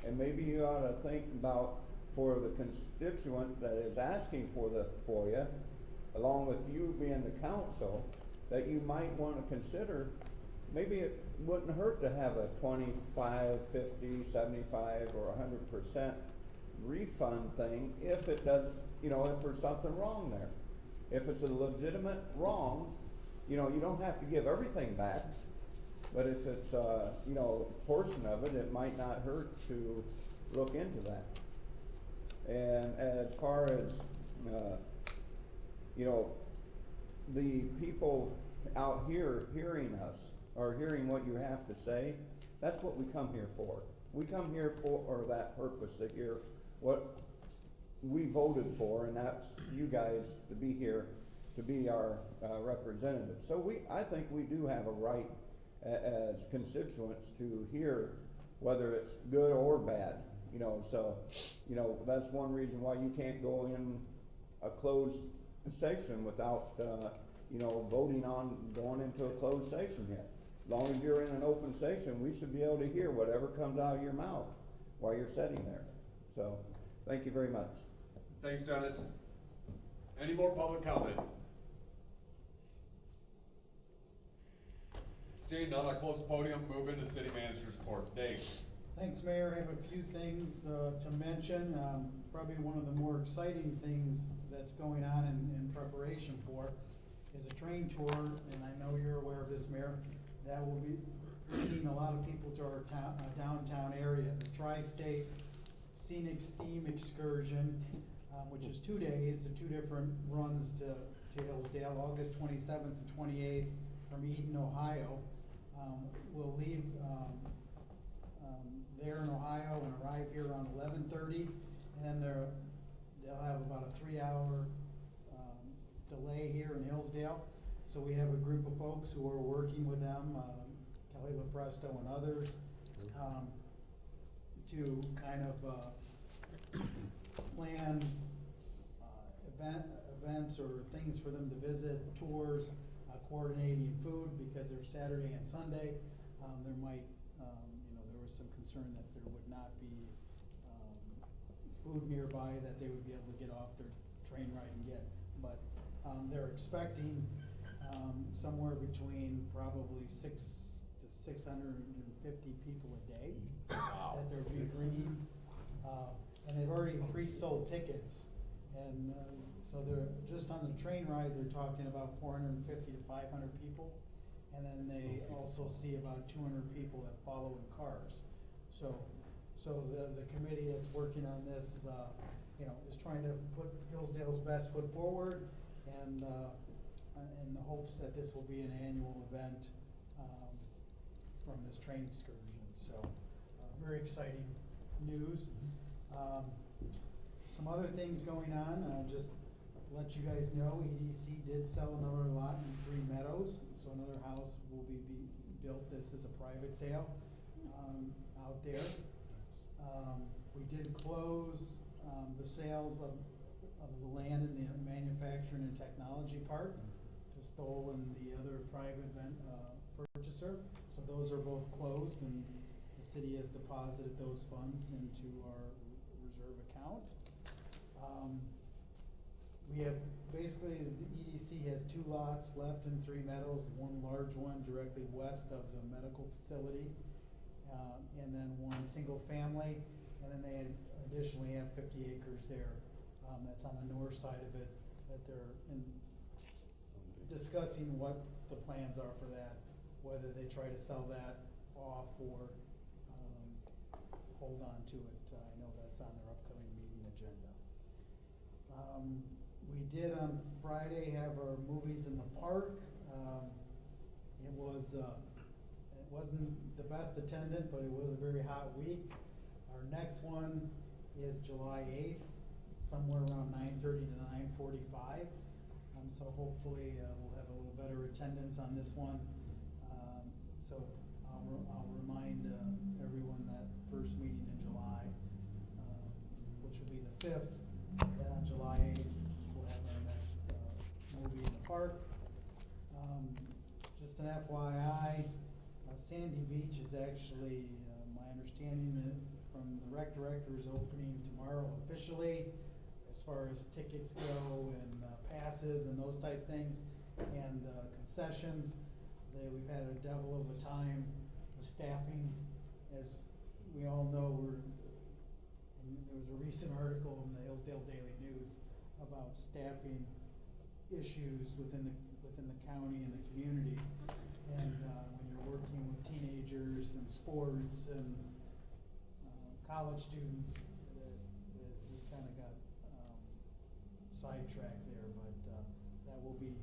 And maybe you ought to think about, for the constituent that is asking for the FOIA, along with you being the council, that you might want to consider, maybe it wouldn't hurt to have a 25, 50, 75, or 100% refund thing if it does, if there's something wrong there. If it's a legitimate wrong, you don't have to give everything back, but if it's, a portion of it, it might not hurt to, look into that. And as far as, you know, the people out here hearing us, or hearing what you have to say, that's what we come here for. We come here for that purpose, to hear what we voted for, and that's you guys to be here, to be our representatives. So I think we do have a right as constituents to hear whether it's good or bad, you know, so, you know, that's one reason why you can't go in a closed session without, you know, voting on going into a closed session yet. As long as you're in an open session, we should be able to hear whatever comes out of your mouth while you're sitting there. So, thank you very much. Thanks, Dennis. Any more public comment? Seeing none, I close the podium, move into city manager's report. Dave. Thanks, Mayor. I have a few things to mention. Probably one of the more exciting things that's going on in preparation for is a train tour, and I know you're aware of this, Mayor, that will be bringing a lot of people to our downtown area. The Tri-State Scenic Steam Excursion, which is 2 days, the 2 different runs to Hillsdale, August 27th and 28th from Eden, Ohio. We'll leave there in Ohio and arrive here around 11:30, and then they'll have about a 3-hour delay here in Hillsdale. So we have a group of folks who are working with them, Kelly LaPresto and others, to kind of plan events or things for them to visit, tours, coordinating food, because they're Saturday and Sunday. There might, you know, there was some concern that there would not be food nearby that they would be able to get off their train ride and get. But they're expecting somewhere between probably 600 to 650 people a day that they're bringing. And they've already pre-sold tickets. And so they're just on the train ride, they're talking about 450 to 500 people. And then they also see about 200 people that follow in cars. So the committee that's working on this, you know, is trying to put Hillsdale's best foot forward, and in the hopes that this will be an annual event from this train excursion. So very exciting news. Some other things going on, just to let you guys know, EDC did sell another lot in Three Meadows, so another house will be built. This is a private sale out there. We did close the sales of the land in the manufacturing and technology park to Stoll and the other private purchaser. So those are both closed, and the city has deposited those funds into our reserve account. We have basically, the EDC has 2 lots left in Three Meadows, one large one directly west of the medical facility, and then one single family, and then they additionally have 50 acres there that's on the north side of it that they're discussing what the plans are for that, whether they try to sell that off or hold on to it. I know that's on their upcoming meeting agenda. We did on Friday have our movies in the park. It wasn't the best attendant, but it was a very hot week. Our next one is July 8th, somewhere around 9:30 to 9:45. So hopefully we'll have a little better attendance on this one. So I'll remind everyone that first meeting in July, which will be the 5th, that on July 8th, we'll have our next movie in the park. Just an FYI, Sandy Beach is actually, my understanding from the rec director, is opening tomorrow officially, as far as tickets go and passes and those type things, and concessions. We've had a devil of a time with staffing. As we all know, there was a recent article in the Hillsdale Daily News about staffing issues within the county and the community. And when you're working with teenagers and sports and college students, that we kinda got, sidetracked there, but, that will be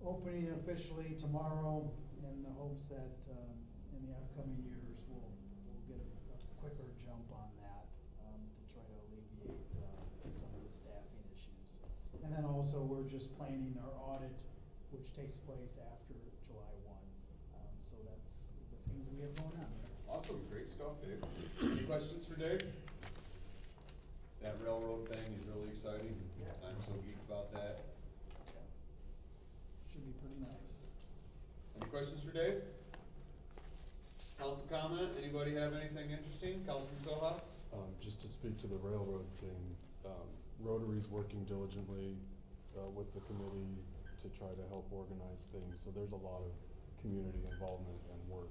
opening officially tomorrow in the hopes that, in the upcoming years, we'll get a quicker jump on that, to try to alleviate, some of the staffing issues. And then also, we're just planning our audit, which takes place after July 1. So that's the things we have going on there. Awesome, great stuff, Dave. Any questions for Dave? That railroad thing is really exciting. Yeah. I'm so geeked about that. Should be pretty nice. Any questions for Dave? Council comment, anybody have anything interesting? Councilman Soha? Just to speak to the railroad thing, Rotary's working diligently, with the committee to try to help organize things, so there's a lot of community involvement and work,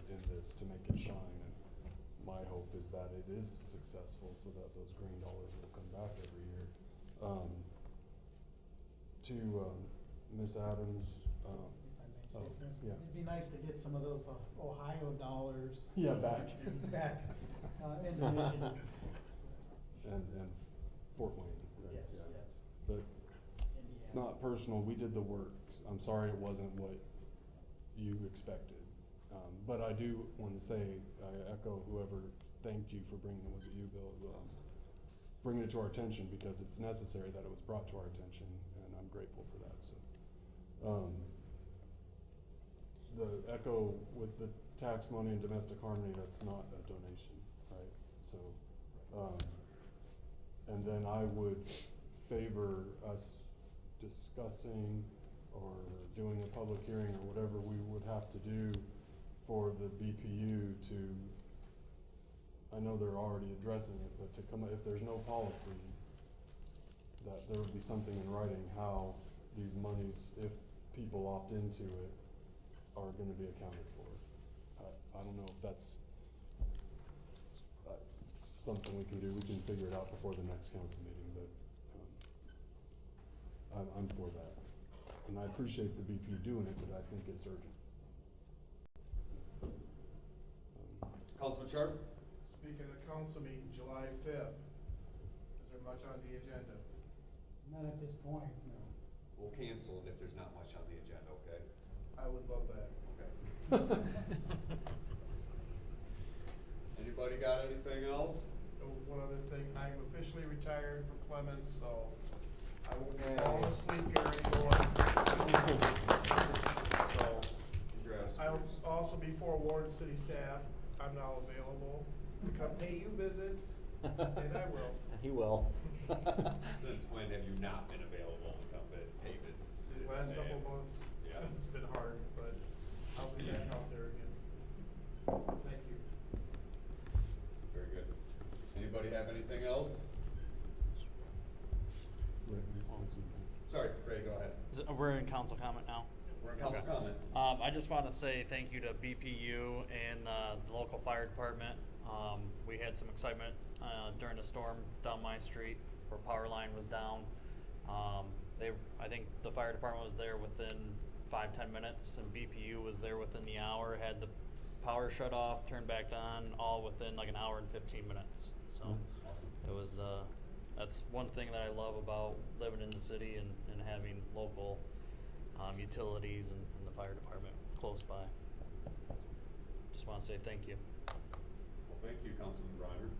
in this to make it shine, and my hope is that it is successful so that those green dollars will come back every year. To, Ms. Adams, If I may say so. yeah. It'd be nice to get some of those Ohio dollars. Yeah, back. Back, into Michigan. And Fort Wayne, right? Yes, Yeah. yes. But it's not personal, we did the work. I'm sorry it wasn't what you expected. But I do want to say, I echo whoever thanked you for bringing, was it you, Bill? Bringing it to our attention, because it's necessary that it was brought to our attention, and I'm grateful for that, so. The echo with the tax money and domestic harmony, that's not a donation, right? So, and then I would favor us discussing or doing a public hearing or whatever we would have to do for the BPU to, I know they're already addressing it, but to come, if there's no policy, that there would be something in writing how these monies, if people opt into it, are gonna be accounted for. I don't know if that's something we can do. We can figure it out before the next council meeting, but I'm for that. And I appreciate the BPU doing it, but I think it's urgent. Councilman Sharp? Speaking of the council meeting, July 5th, is there much on the agenda? Not at this point, no. We'll cancel it if there's not much on the agenda, okay? I would love that. Okay. Anybody got anything else? Oh, one other thing, I'm officially retired from Clemens, so I won't be falling asleep here anymore. So, Congrats. I'll also be forewarned, city staff, I'm now available to come pay you visits, and I will. He will. Since when have you not been available to come pay visits? to These city last staff? couple months, Yeah. it's been hard, but I'll be back out there again. Thank you. Very good. Anybody have anything else? Sorry, Ray, go ahead. We're in council comment now. We're in council Okay. comment. I just want to say thank you to BPU and the local fire department. We had some excitement during the storm down my street where power line was down. I think the fire department was there within 5-10 minutes, and BPU was there within the hour. Had the power shut off, turned back on, all within like an hour and 15 minutes. So it was. That's one thing that I love about living in the city and having local utilities and the fire department close by. Just want to say thank you. Well, thank you, Councilman Reimer.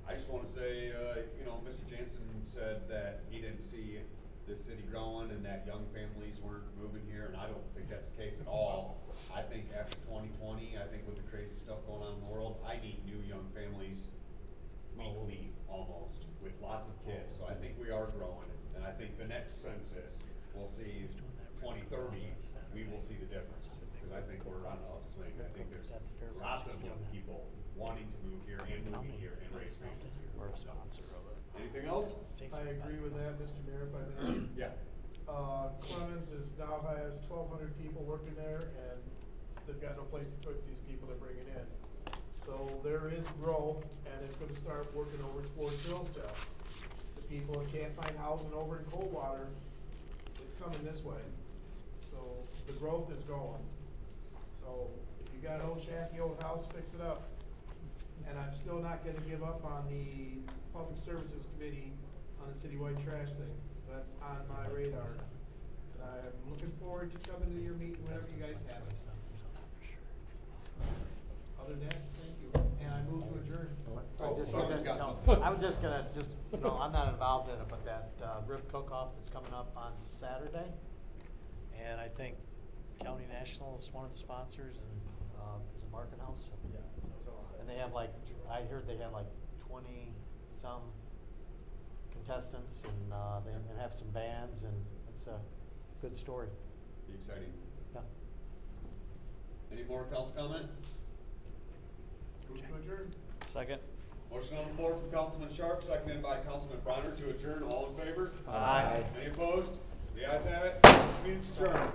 I just want to say, Mr. Jansen said that he didn't see the city growing and that young families weren't moving here, and I don't think that's the case at all. I think after 2020, I think with the crazy stuff going on in the world, I need new young families weekly almost, with lots of kids. So I think we are growing, and I think the next census, we'll see 2030, we will see the difference. Because I think we're on an upswing. I think there's lots of young people wanting to move here and moving here and raise families here. We're a sponsor of it. Anything else? I agree with that, Mr. Mayor, if I may. Yeah. Clemens now has 1,200 people working there, and they've got no place to put these people they're bringing in. So there is growth, and it's gonna start working over towards Hillsdale. The people that can't find housing over in Coldwater, it's coming this way. So the growth is going. So if you got an old shacky old house, fix it up. And I'm still not gonna give up on the Public Services Committee on the citywide trash thing. That's on my radar. And I'm looking forward to coming to your meeting whenever you guys have it. Other than that, thank you. And I move to adjourn. I'm just sorry, gonna, you got no, something. I'm just gonna, I'm not involved in it, but that, rib cook-off that's coming up on Saturday. And I think County National is one of the sponsors, and, is it Market House? Yeah. And they have like, I heard they have like 20-some contestants, and, they have some bands, and it's a good story. Be exciting. Yeah. Any more council comment? Move to adjourn. Second. Motion on the floor from Councilman Sharp, seconded by Councilman Bronner to adjourn. All in favor? Aye. Any opposed? The ayes have it. This meeting's adjourned.